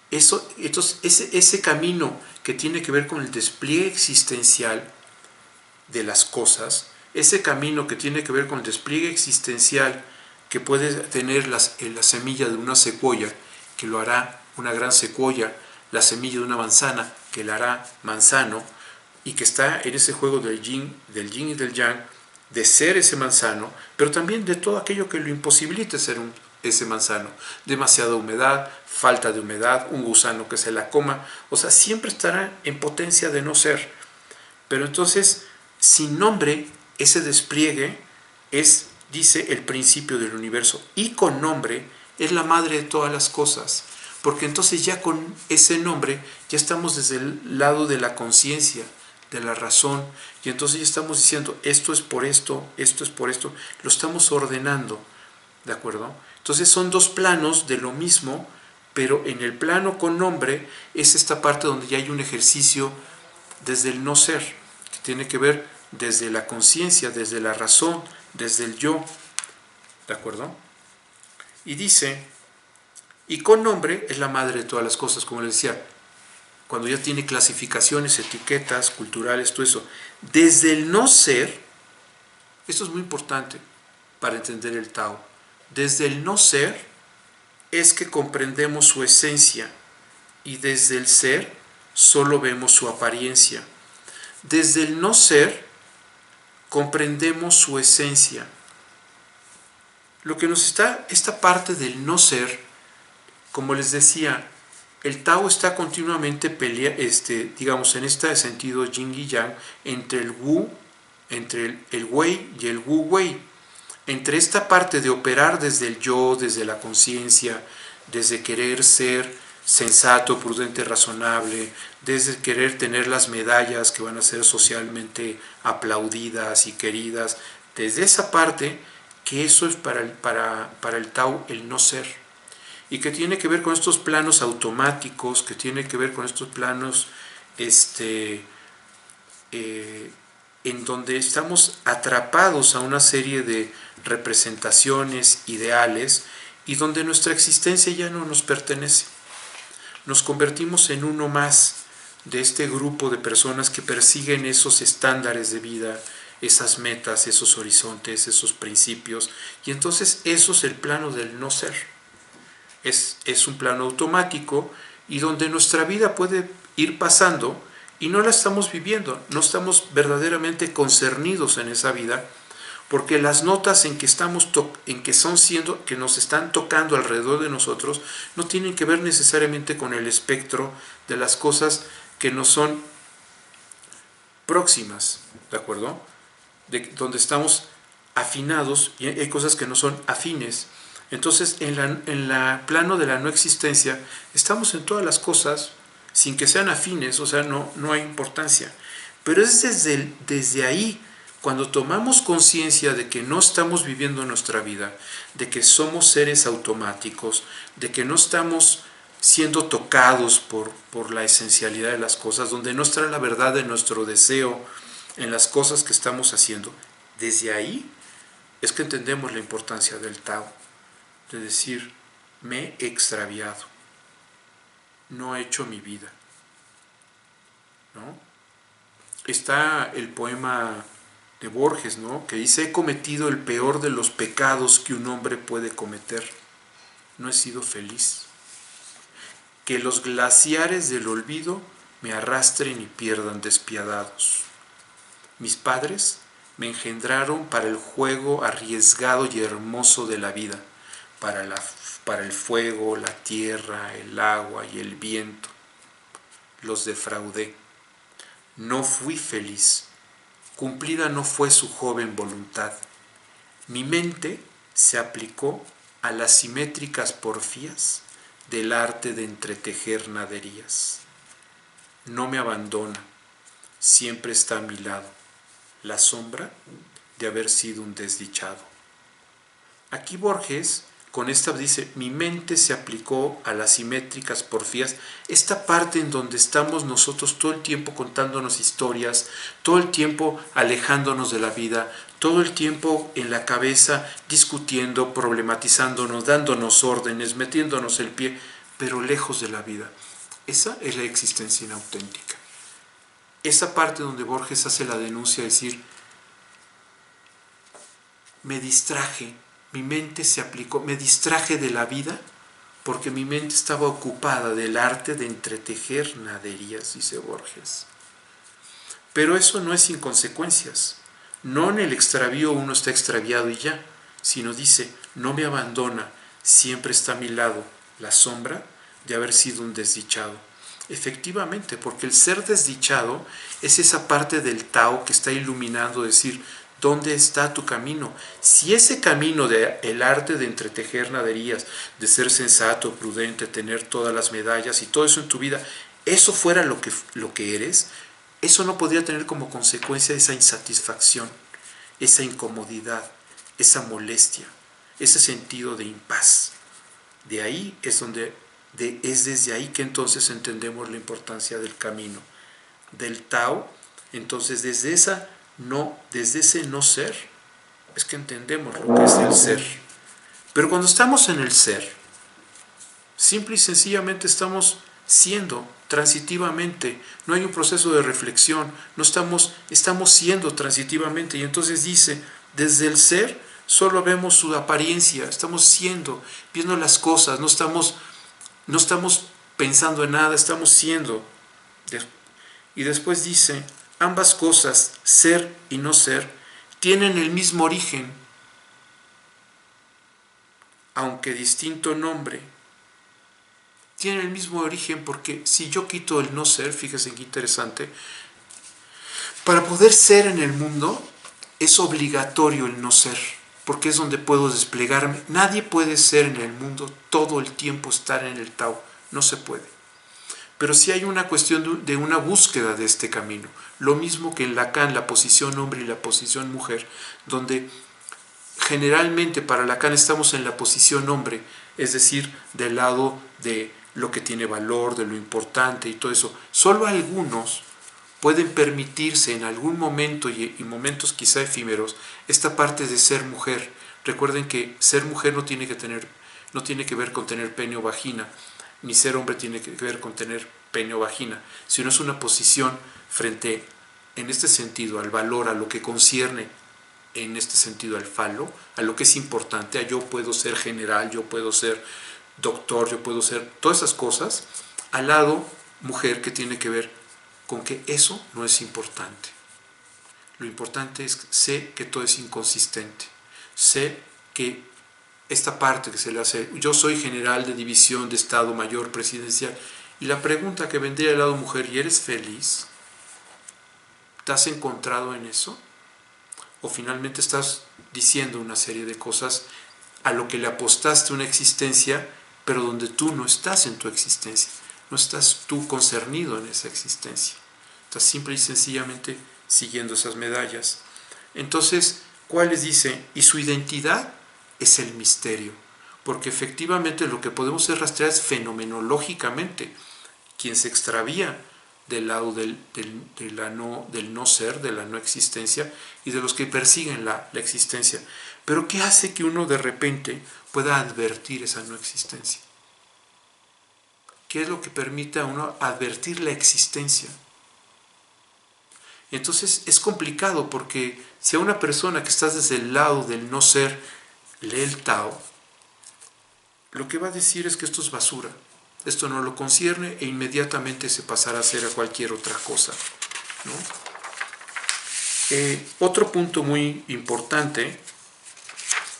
ese camino que tiene que ver con el despliegue existencial de las cosas, ese camino que tiene que ver con el despliegue existencial que puede tener la semilla de una secuoya, que lo hará una gran secuoya, la semilla de una manzana, que la hará manzano, y que está en ese juego del yin y del yang, de ser ese manzano, pero también de todo aquello que lo imposibilite ser ese manzano. Demasiada humedad, falta de humedad, un gusano que se la coma, o sea, siempre estará en potencia de no ser. Pero entonces, sin nombre, ese despliegue es, dice, el principio del universo, y con nombre es la madre de todas las cosas, porque entonces ya con ese nombre ya estamos desde el lado de la conciencia, de la razón, y entonces ya estamos diciendo, esto es por esto es por esto, lo estamos ordenando, ¿de acuerdo? Entonces son dos planos de lo mismo, pero en el plano con nombre es esta parte donde ya hay un ejercicio desde el no ser, que tiene que ver desde la conciencia, desde la razón, desde el yo, ¿de acuerdo? Y dice, y con nombre es la madre de todas las cosas, como les decía, cuando ya tiene clasificaciones, etiquetas, culturales, todo eso. Desde el no ser, esto es muy importante para entender el Tao, desde el no ser es que comprendemos su esencia y desde el ser solo vemos su apariencia. Desde el no ser comprendemos su esencia. Lo que nos está, esta parte del no ser, como les decía, el Tao está continuamente digamos, en este sentido yin y yang, entre el wu, entre el wei y el wu wei, entre esta parte de operar desde el yo, desde la conciencia, desde querer ser sensato, prudente, razonable, desde querer tener las medallas que van a ser socialmente aplaudidas y queridas, desde esa parte, que eso es para el Tao el no ser, y que tiene que ver con estos planos automáticos, que tiene que ver con estos planos en donde estamos atrapados a una serie de representaciones, ideales, y donde nuestra existencia ya no nos pertenece. Nos convertimos en uno más de este grupo de personas que persiguen esos estándares de vida, esas metas, esos horizontes, esos principios, y entonces eso es el plano del no ser. Es un plano automático y donde nuestra vida puede ir pasando y no la estamos viviendo, no estamos verdaderamente concernidos en esa vida, porque las notas en que estamos que nos están tocando alrededor de nosotros no tienen que ver necesariamente con el espectro de las cosas que nos son próximas, ¿de acuerdo? Donde estamos afinados y hay cosas que no son afines. Entonces, en la plano de la no existencia, estamos en todas las cosas sin que sean afines, o sea, no hay importancia. Pero es desde ahí, cuando tomamos conciencia de que no estamos viviendo nuestra vida, de que somos seres automáticos, de que no estamos siendo tocados por la esencialidad de las cosas, donde no está la verdad de nuestro deseo en las cosas que estamos haciendo, desde ahí es que entendemos la importancia del Tao. De decir, me he extraviado, no he hecho mi vida, ¿no? Está el poema de Borges, ¿no? Que dice: he cometido el peor de los pecados que un hombre puede cometer. No he sido feliz. Que los glaciares del olvido me arrastren y pierdan despiadados. Mis padres me engendraron para el juego arriesgado y hermoso de la vida, para el fuego, la tierra, el agua y el viento. Los defraudé. No fui feliz. Cumplida no fue su joven voluntad. Mi mente se aplicó a las simétricas porfías del arte de entretejer naderías. No me abandona, siempre está a mi lado, la sombra de haber sido un desdichado. Aquí Borges, con esta dice: mi mente se aplicó a las simétricas porfías, esta parte en donde estamos nosotros todo el tiempo contándonos historias, todo el tiempo alejándonos de la vida, todo el tiempo en la cabeza discutiendo, problematizándonos, dándonos órdenes, metiéndonos el pie, pero lejos de la vida. Esa es la existencia inauténtica. Esa parte donde Borges hace la denuncia, decir: me distraje, mi mente se aplicó, me distraje de la vida porque mi mente estaba ocupada del arte de entretejer naderías, dice Borges. Pero eso no es sin consecuencias. No en el extravío uno está extraviado y ya, sino dice: no me abandona, siempre está a mi lado, la sombra de haber sido un desdichado. Efectivamente, porque el ser desdichado es esa parte del Tao que está iluminando, decir: ¿dónde está tu camino? Si ese camino del arte de entretejer naderías, de ser sensato, prudente, tener todas las medallas y todo eso en tu vida, eso fuera lo que eres, eso no podría tener como consecuencia esa insatisfacción, esa incomodidad, esa molestia, ese sentido de impaz. De ahí es desde ahí que entonces entendemos la importancia del camino, del Tao. Entonces desde ese no ser es que entendemos lo que es el ser. Pero cuando estamos en el ser, simple y sencillamente estamos siendo transitivamente, no hay un proceso de reflexión, no estamos siendo transitivamente. Y entonces dice: desde el ser solo vemos su apariencia, estamos siendo, viendo las cosas, no estamos pensando en nada, estamos siendo. Y después dice: ambas cosas, ser y no ser, tienen el mismo origen, aunque distinto nombre. Tienen el mismo origen porque si yo quito el no ser, fíjense qué interesante, para poder ser en el mundo es obligatorio el no ser, porque es donde puedo desplegarme. Nadie puede ser en el mundo todo el tiempo estar en el Tao, no se puede. Pero sí hay una cuestión de una búsqueda de este camino. Lo mismo que en Lacan, la posición hombre y la posición mujer, donde generalmente para Lacan estamos en la posición hombre, es decir, del lado de lo que tiene valor, de lo importante y todo eso. Solo algunos pueden permitirse en algún momento y momentos quizá efímeros esta parte de ser mujer. Recuerden que ser mujer no tiene que ver con tener pene o vagina, ni ser hombre tiene que ver con tener pene o vagina, sino es una posición frente, en este sentido, al valor, a lo que concierne, en este sentido, al falo, a lo que es importante, a yo puedo ser general, yo puedo ser doctor, yo puedo ser todas esas cosas, al lado mujer, que tiene que ver con que eso no es importante. Lo importante es que sé que todo es inconsistente, sé que esta parte que se le hace, yo soy general de división de Estado Mayor Presidencial, y la pregunta que vendría del lado mujer: ¿y eres feliz? ¿Te has encontrado en eso? ¿O finalmente estás diciendo una serie de cosas a lo que le apostaste una existencia, pero donde tú no estás en tu existencia, no estás tú concernido en esa existencia, estás simple y sencillamente siguiendo esas medallas? Entonces, ¿cuál les dice? Y su identidad es el misterio, porque efectivamente lo que podemos rastrear es fenomenológicamente. Quien se extravía del lado del no ser, de la no existencia, y de los que persiguen la existencia. Pero ¿qué hace que uno de repente pueda advertir esa no existencia? ¿Qué es lo que permite a uno advertir la existencia? Entonces es complicado porque si a una persona que está desde el lado del no ser lee el Tao, lo que va a decir es que esto es basura, esto no lo concierne e inmediatamente se pasará a hacer a cualquier otra cosa, ¿no? Otro punto muy importante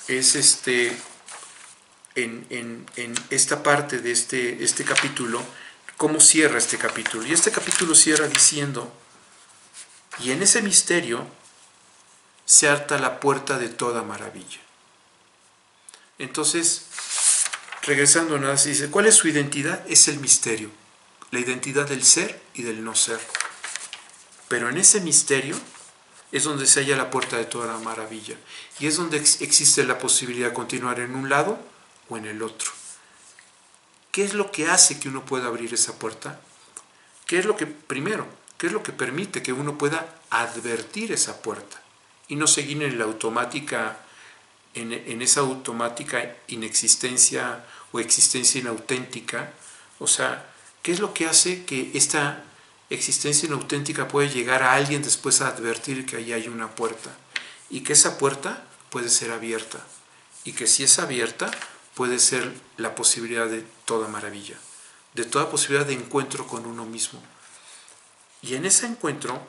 es en esta parte de este capítulo, cómo cierra este capítulo. Y este capítulo cierra diciendo: y en ese misterio se harta la puerta de toda maravilla. Entonces, regresando a nada, se dice, ¿cuál es su identidad? Es el misterio, la identidad del ser y del no ser. Pero en ese misterio es donde se halla la puerta de toda la maravilla. Y es donde existe la posibilidad de continuar en un lado o en el otro. ¿Qué es lo que hace que uno pueda abrir esa puerta? ¿Qué es lo que permite que uno pueda advertir esa puerta? Y no seguir en la automática, en esa automática inexistencia o existencia inauténtica. O sea, ¿qué es lo que hace que esta existencia inauténtica puede llegar a alguien después a advertir que ahí hay una puerta? Y que esa puerta puede ser abierta. Y que si es abierta, puede ser la posibilidad de toda maravilla, de toda posibilidad de encuentro con uno mismo. Y en ese encuentro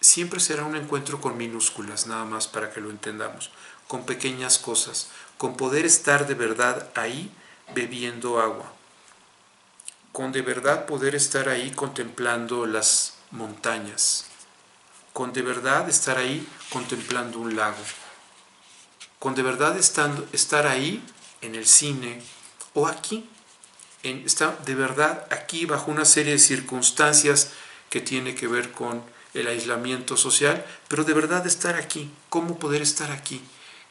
siempre será un encuentro con minúsculas, nada más para que lo entendamos, con pequeñas cosas, con poder estar de verdad ahí bebiendo agua, con de verdad poder estar ahí contemplando las montañas, con de verdad estar ahí contemplando un lago, con de verdad estar ahí en el cine o aquí, está de verdad aquí bajo una serie de circunstancias que tiene que ver con el aislamiento social, pero de verdad estar aquí. ¿Cómo poder estar aquí?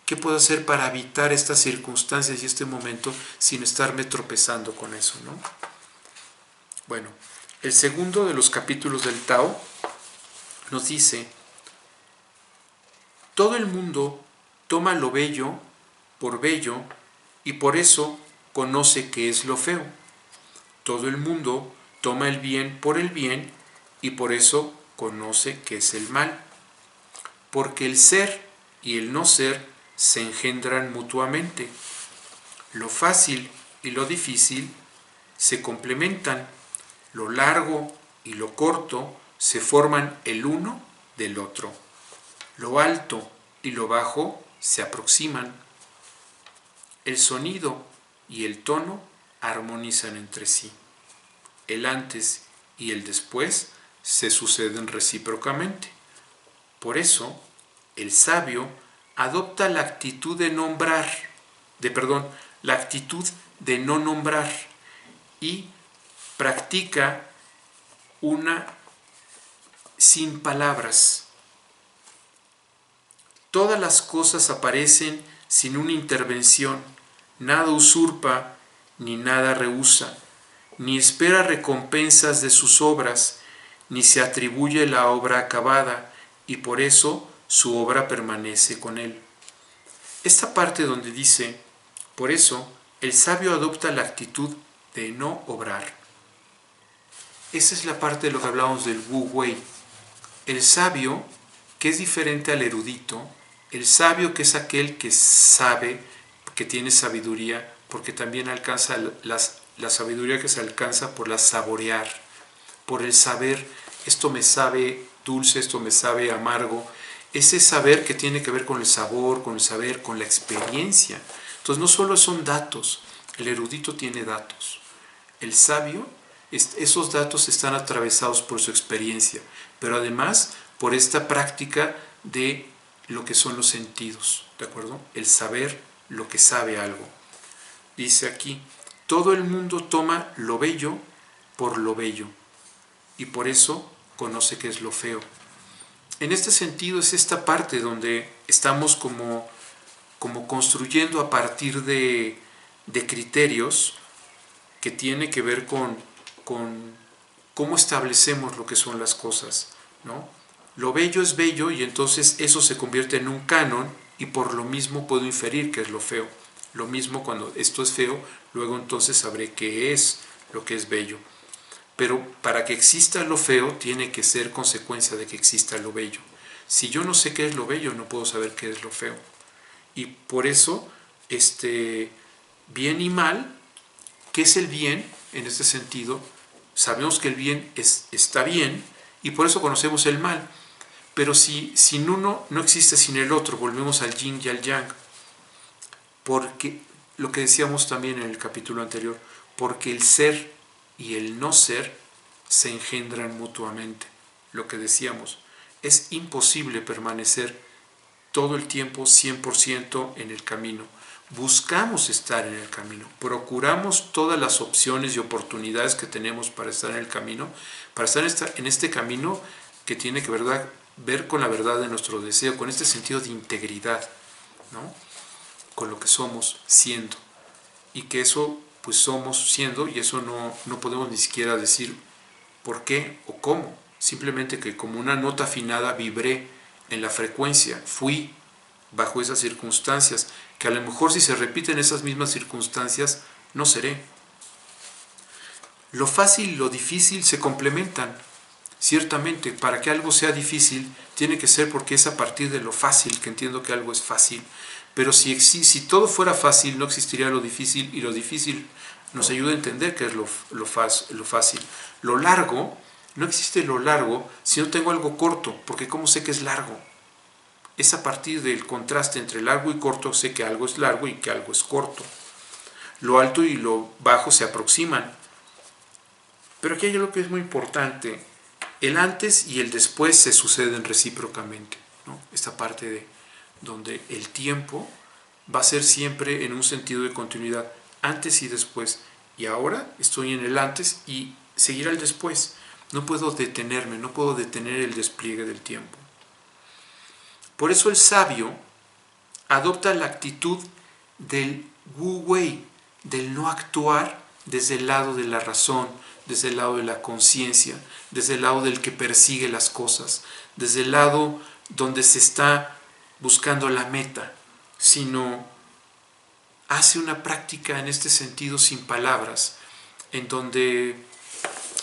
¿Qué puedo hacer para evitar estas circunstancias y este momento sin estarme tropezando con eso, ¿no? Bueno, el segundo de los capítulos del Tao nos dice: todo el mundo toma lo bello por bello y por eso conoce qué es lo feo. Todo el mundo toma el bien por el bien y por eso conoce qué es el mal. Porque el ser y el no ser se engendran mutuamente. Lo fácil y lo difícil se complementan. Lo largo y lo corto se forman el uno del otro. Lo alto y lo bajo se aproximan. El sonido y el tono armonizan entre sí. El antes y el después se suceden recíprocamente. Por eso, el sabio adopta la actitud de la actitud de no nombrar y practica una sin palabras. Todas las cosas aparecen sin una intervención, nada usurpa ni nada rehúsa, ni espera recompensas de sus obras, ni se atribuye la obra acabada, y por eso su obra permanece con él. Esta parte donde dice, por eso el sabio adopta la actitud de no obrar. Esa es la parte de lo que hablamos del Wu Wei. El sabio, que es diferente al erudito, el sabio que es aquel que sabe, que tiene sabiduría, porque también alcanza la sabiduría que se alcanza por la saborear, por el saber, esto me sabe dulce, esto me sabe amargo, ese saber que tiene que ver con el sabor, con el saber, con la experiencia. Entonces no solo son datos, el erudito tiene datos, el sabio, esos datos están atravesados por su experiencia, pero además por esta práctica de lo que son los sentidos, ¿de acuerdo? El saber lo que sabe algo. Dice aquí, todo el mundo toma lo bello por lo bello y por eso conoce qué es lo feo. En este sentido es esta parte donde estamos como construyendo a partir de criterios que tiene que ver con cómo establecemos lo que son las cosas, ¿no? Lo bello es bello y entonces eso se convierte en un canon y por lo mismo puedo inferir que es lo feo. Lo mismo cuando esto es feo, luego entonces sabré qué es lo que es bello. Pero para que exista lo feo, tiene que ser consecuencia de que exista lo bello. Si yo no sé qué es lo bello, no puedo saber qué es lo feo. Y por eso, bien y mal, ¿qué es el bien en este sentido? Sabemos que el bien está bien y por eso conocemos el mal. Pero si sin uno no existe sin el otro, volvemos al yin y al yang. Porque lo que decíamos también en el capítulo anterior, porque el ser y el no ser se engendran mutuamente. Lo que decíamos, es imposible permanecer todo el tiempo 100% en el camino. Buscamos estar en el camino, procuramos todas las opciones y oportunidades que tenemos para estar en el camino, para estar en este camino que tiene que ver con la verdad de nuestro deseo, con este sentido de integridad, ¿no? Con lo que somos siendo. Y que eso pues somos siendo, y eso no podemos ni siquiera decir por qué o cómo. Simplemente que como una nota afinada vibré en la frecuencia, fui bajo esas circunstancias, que a lo mejor si se repiten esas mismas circunstancias, no seré. Lo fácil y lo difícil se complementan. Ciertamente, para que algo sea difícil, tiene que ser porque es a partir de lo fácil que entiendo que algo es fácil. Pero si todo fuera fácil, no existiría lo difícil, y lo difícil nos ayuda a entender qué es lo fácil. Lo largo, no existe lo largo si no tengo algo corto, porque ¿cómo sé que es largo? Es a partir del contraste entre largo y corto sé que algo es largo y que algo es corto. Lo alto y lo bajo se aproximan. Pero aquí hay algo que es muy importante. El antes y el después se suceden recíprocamente, ¿no? Esta parte de donde el tiempo va a ser siempre en un sentido de continuidad, antes y después. Y ahora estoy en el antes y seguirá el después. No puedo detenerme, no puedo detener el despliegue del tiempo. Por eso el sabio adopta la actitud del wu wei, del no actuar desde el lado de la razón, desde el lado de la conciencia, desde el lado del que persigue las cosas, desde el lado donde se está buscando la meta, sino hace una práctica en este sentido sin palabras, en donde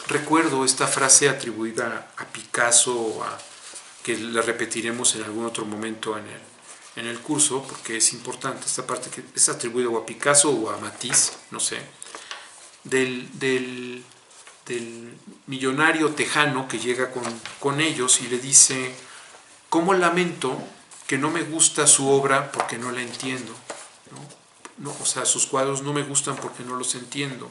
recuerdo esta frase atribuida a Picasso, que la repetiremos en algún otro momento en el curso, porque es importante esta parte que es atribuida o a Picasso o a Matisse, no sé, del millonario tejano que llega con ellos y le dice: ¿cómo lamento que no me gusta su obra porque no la entiendo? O sea, sus cuadros no me gustan porque no los entiendo.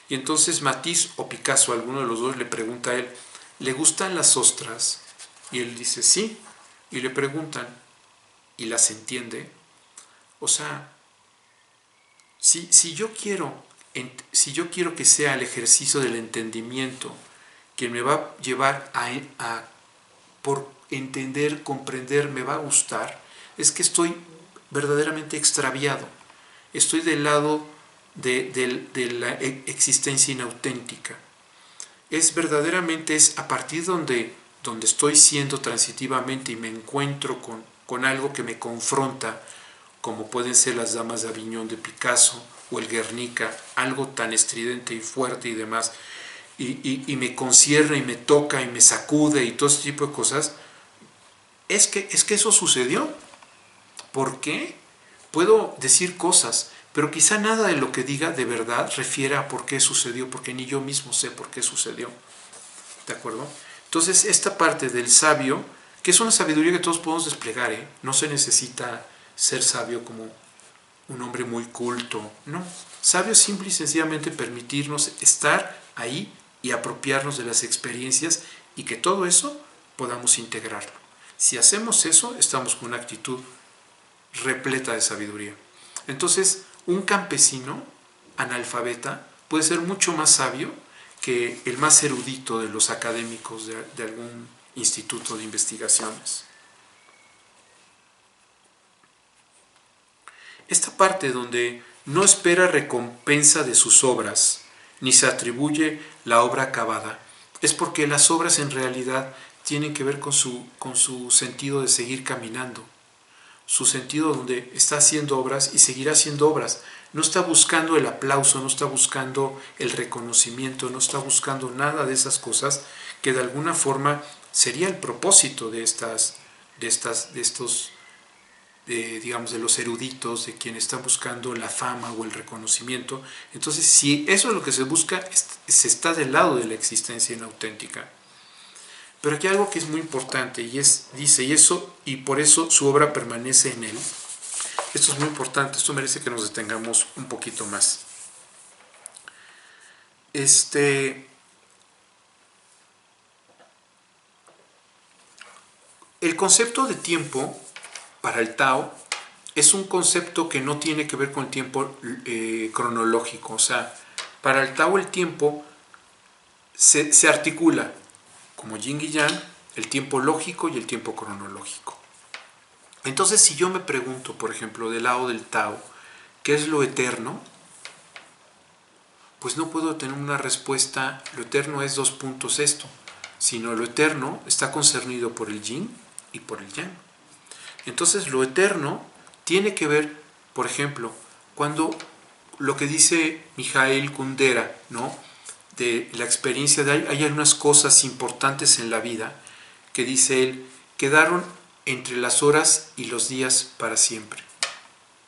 Y entonces Matisse o Picasso, alguno de los dos, le pregunta a él: ¿le gustan las ostras? Y él dice: sí. Y le preguntan: ¿y las entiende? O sea, si yo quiero que sea el ejercicio del entendimiento quien me va a llevar por entender, comprender, me va a gustar, es que estoy verdaderamente extraviado. Estoy del lado de la existencia inauténtica. Es a partir donde estoy siendo transitivamente y me encuentro con algo que me confronta, como pueden ser las Damas de Aviñón de Picasso o el Guernica, algo tan estridente y fuerte y demás, y me concierne y me toca y me sacude y todo ese tipo de cosas. Es que eso sucedió. ¿Por qué? Puedo decir cosas, pero quizá nada de lo que diga de verdad refiere a por qué sucedió, porque ni yo mismo sé por qué sucedió. ¿De acuerdo? Entonces, esta parte del sabio, que es una sabiduría que todos podemos desplegar, no se necesita ser sabio como un hombre muy culto, no. Sabio es simple y sencillamente permitirnos estar ahí y apropiarnos de las experiencias y que todo eso podamos integrarlo. Si hacemos eso, estamos con una actitud repleta de sabiduría. Entonces, un campesino analfabeta puede ser mucho más sabio que el más erudito de los académicos de algún instituto de investigaciones. Esta parte donde no espera recompensa de sus obras, ni se atribuye la obra acabada, es porque las obras en realidad tienen que ver con su sentido de seguir caminando, su sentido donde está haciendo obras y seguirá haciendo obras. no está buscando el aplauso, no está buscando el reconocimiento, no está buscando nada de esas cosas que de alguna forma sería el propósito de estos, digamos, de los eruditos, de quienes están buscando la fama o el reconocimiento. Entonces, si eso es lo que se busca, se está del lado de la existencia inauténtica. Pero aquí hay algo que es muy importante y dice, y por eso su obra permanece en él. Esto es muy importante, esto merece que nos detengamos un poquito más. El concepto de tiempo para el Tao es un concepto que no tiene que ver con el tiempo cronológico. O sea, para el Tao el tiempo se articula como yin y yang, el tiempo lógico y el tiempo cronológico. Entonces, si yo me pregunto, por ejemplo, del lado del Tao, ¿qué es lo eterno? Pues no puedo tener una respuesta, lo eterno es dos puntos esto, sino lo eterno está concernido por el yin y por el yang. Entonces, lo eterno tiene que ver, por ejemplo, cuando lo que dice Mijail Kundera, ¿no?, de la experiencia de hay algunas cosas importantes en la vida que dice él, quedaron entre las horas y los días para siempre.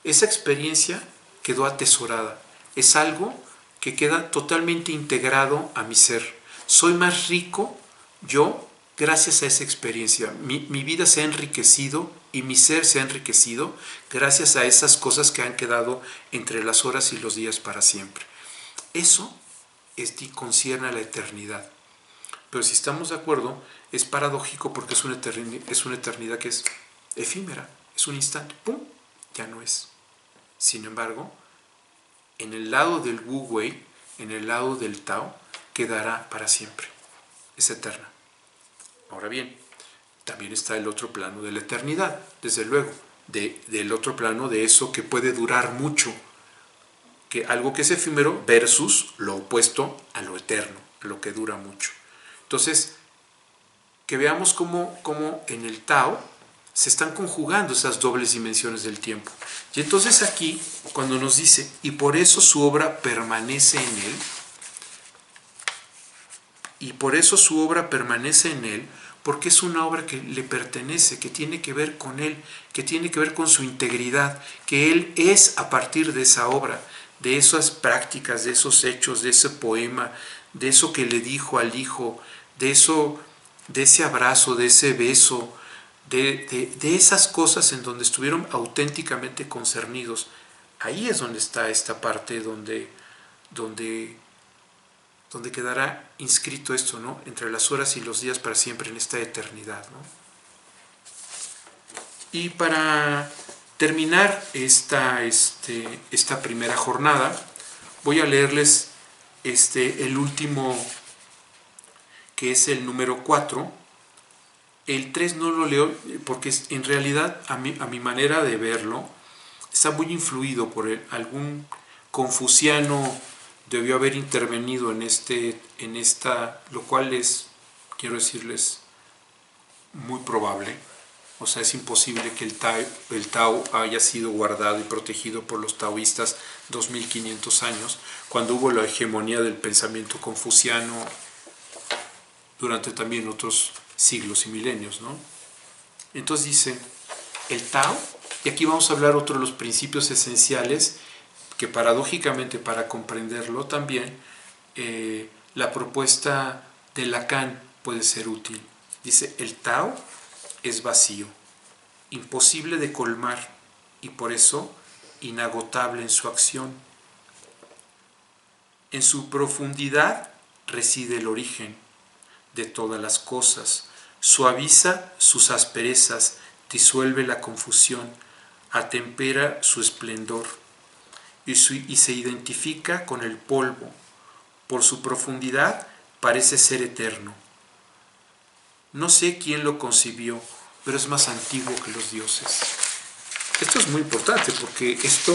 Esa experiencia quedó atesorada, es algo que queda totalmente integrado a mi ser. Soy más rico yo gracias a esa experiencia. Mi vida se ha enriquecido y mi ser se ha enriquecido gracias a esas cosas que han quedado entre las horas y los días para siempre. Eso concierne a la eternidad. Pero si estamos de acuerdo, es paradójico porque es una eternidad que es efímera, es un instante, ¡pum!, ya no es. Sin embargo, en el lado del Wu Wei, en el lado del Tao, quedará para siempre, es eterna. Ahora bien, también está el otro plano de la eternidad, desde luego, del otro plano de eso que puede durar mucho, que algo que es efímero versus lo opuesto a lo eterno, a lo que dura mucho. Entonces, que veamos cómo en el Tao se están conjugando esas dobles dimensiones del tiempo. Y entonces aquí, cuando nos dice, y por eso su obra permanece en él, y por eso su obra permanece en él, porque es una obra que le pertenece, que tiene que ver con él, que tiene que ver con su integridad, que él es a partir de esa obra, de esas prácticas, de esos hechos, de ese poema, de eso que le dijo al hijo, de ese abrazo, de ese beso, de esas cosas en donde estuvieron auténticamente concernidos. Ahí es donde está esta parte donde quedará inscrito esto, ¿no?, entre las horas y los días para siempre en esta eternidad, ¿no? Y para terminar esta primera jornada, voy a leerles el último, que es el número 4. El 3 no lo leo porque en realidad a mi manera de verlo está muy influido por algún confuciano. Debió haber intervenido en esta, lo cual es, quiero decirles, muy probable. O sea, es imposible que el Tao haya sido guardado y protegido por los taoístas 2500 años, cuando hubo la hegemonía del pensamiento confuciano durante también otros siglos y milenios, ¿no? Entonces dice, el Tao, y aquí vamos a hablar otro de los principios esenciales que paradójicamente para comprenderlo también la propuesta de Lacan puede ser útil. Dice, el Tao es vacío, imposible de colmar y por eso inagotable en su acción. En su profundidad reside el origen de todas las cosas, suaviza sus asperezas, disuelve la confusión, atempera su esplendor y se identifica con el polvo. Por su profundidad parece ser eterno. No sé quién lo concibió, pero es más antiguo que los dioses. Esto es muy importante porque esto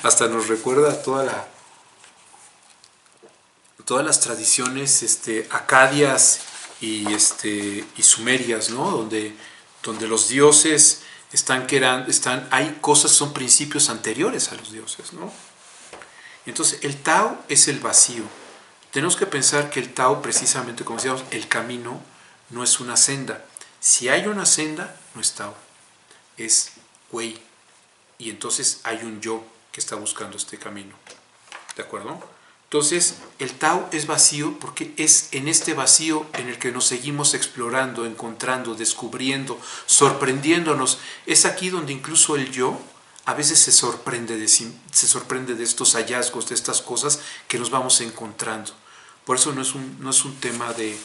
hasta nos recuerda a todas las tradiciones acadias y sumerias, ¿no?, donde los dioses hay cosas, son principios anteriores a los dioses, ¿no? Entonces, el Tao es el vacío. Tenemos que pensar que el Tao, precisamente como decíamos, el camino no es una senda. Si hay una senda, no es Tao, es Wei. Y entonces hay un yo que está buscando este camino. ¿De acuerdo? Entonces, el Tao es vacío porque es en este vacío en el que nos seguimos explorando, encontrando, descubriendo, sorprendiéndonos. Es aquí donde incluso el yo a veces se sorprende de estos hallazgos, de estas cosas que nos vamos encontrando. Por eso no es un tema del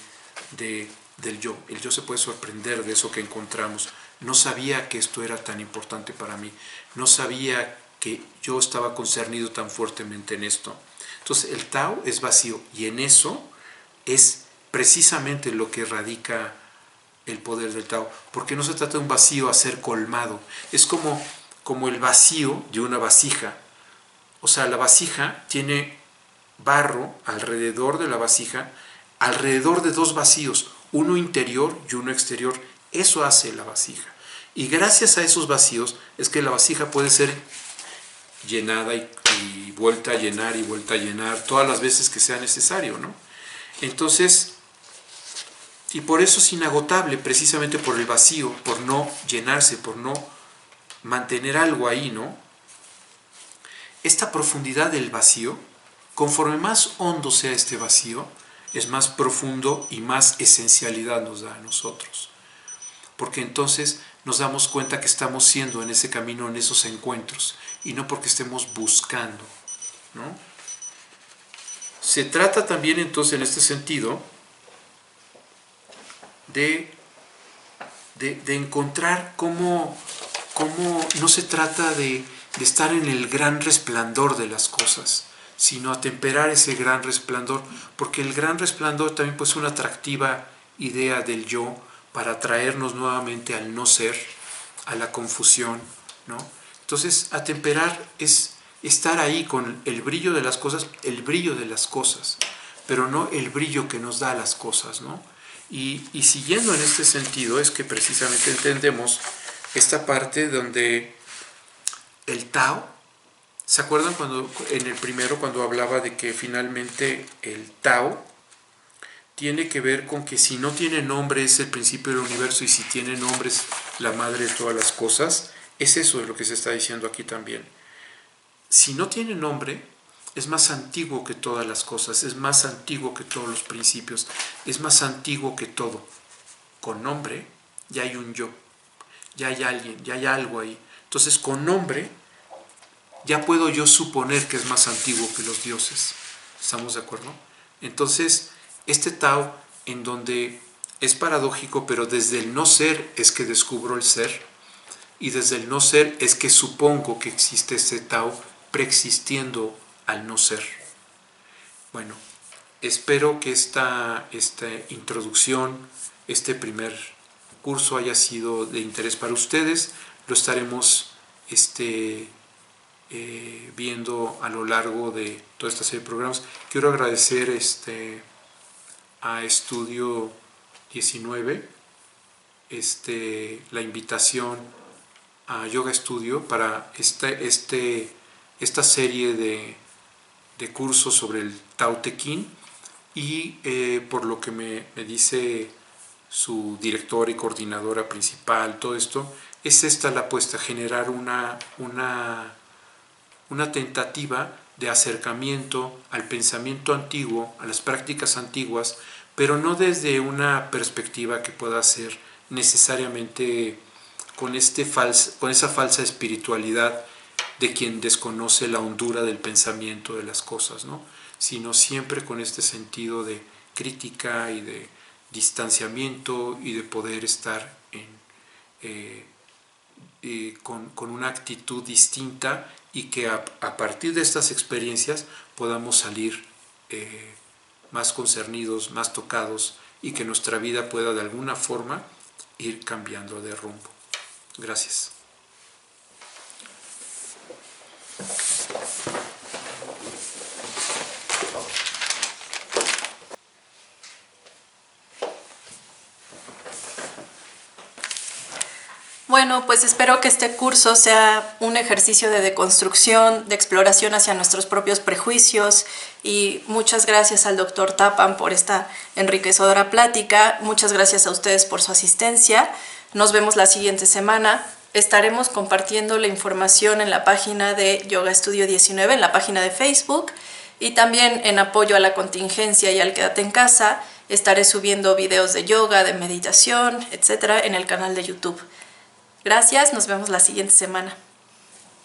yo. El yo se puede sorprender de eso que encontramos. No sabía que esto era tan importante para mí. No sabía que yo estaba concernido tan fuertemente en esto. Entonces el Tao es vacío y en eso es precisamente lo que radica el poder del Tao, porque no se trata de un vacío a ser colmado, es como el vacío de una vasija. O sea, la vasija tiene barro alrededor de la vasija, alrededor de dos vacíos, uno interior y uno exterior. Eso hace la vasija. Y gracias a esos vacíos es que la vasija puede ser llenada y vuelta a llenar y vuelta a llenar todas las veces que sea necesario, ¿no? Entonces, y por eso es inagotable, precisamente por el vacío, por no llenarse, por no mantener algo ahí, ¿no? Esta profundidad del vacío, conforme más hondo sea este vacío, es más profundo y más esencialidad nos da a nosotros. Porque entonces nos damos cuenta que estamos siendo en ese camino, en esos encuentros, y no porque estemos buscando, ¿no? Se trata también entonces en este sentido de encontrar cómo no se trata de estar en el gran resplandor de las cosas, sino atemperar ese gran resplandor, porque el gran resplandor también puede ser una atractiva idea del yo para atraernos nuevamente al no ser, a la confusión, ¿no? Entonces, atemperar es estar ahí con el brillo de las cosas, pero no el brillo que nos da las cosas, ¿no? Y siguiendo en este sentido es que precisamente entendemos esta parte donde el Tao, ¿se acuerdan cuando en el primero cuando hablaba de que finalmente el Tao tiene que ver con que si no tiene nombre es el principio del universo y si tiene nombre es la madre de todas las cosas? Es eso de lo que se está diciendo aquí también. Si no tiene nombre, es más antiguo que todas las cosas, es más antiguo que todos los principios, es más antiguo que todo. Con nombre ya hay un yo, ya hay alguien, ya hay algo ahí. Entonces con nombre ya puedo yo suponer que es más antiguo que los dioses. ¿Estamos de acuerdo? Entonces, este Tao, en donde es paradójico, pero desde el no ser es que descubro el ser, y desde el no ser es que supongo que existe ese Tao preexistiendo al no ser. Bueno, espero que esta introducción, este primer curso haya sido de interés para ustedes. Lo estaremos viendo a lo largo de toda esta serie de programas. Quiero agradecer a Estudio 19 la invitación a Yoga Studio para esta serie de cursos sobre el Tao Te Ching, y por lo que me dice su directora y coordinadora principal, todo esto, es esta la apuesta, generar una tentativa de acercamiento al pensamiento antiguo, a las prácticas antiguas, pero no desde una perspectiva que pueda ser necesariamente con esa falsa espiritualidad de quien desconoce la hondura del pensamiento de las cosas, ¿no? Sino siempre con este sentido de crítica y de distanciamiento y de poder estar con una actitud distinta, y que a partir de estas experiencias podamos salir más concernidos, más tocados, y que nuestra vida pueda de alguna forma ir cambiando de rumbo. Gracias. Bueno, Bueno, pues espero que este curso sea un ejercicio de deconstrucción, de exploración hacia nuestros propios prejuicios, y muchas gracias al doctor Tapan por esta enriquecedora plática. Muchas gracias a ustedes por su asistencia. Nos vemos la siguiente semana. Estaremos compartiendo la información en la página de Yoga Estudio 19, en la página de Facebook, y también en apoyo a la contingencia y al quédate en casa, estaré subiendo videos de yoga, de meditación, etcétera, en el canal de YouTube. Gracias, nos vemos la siguiente semana.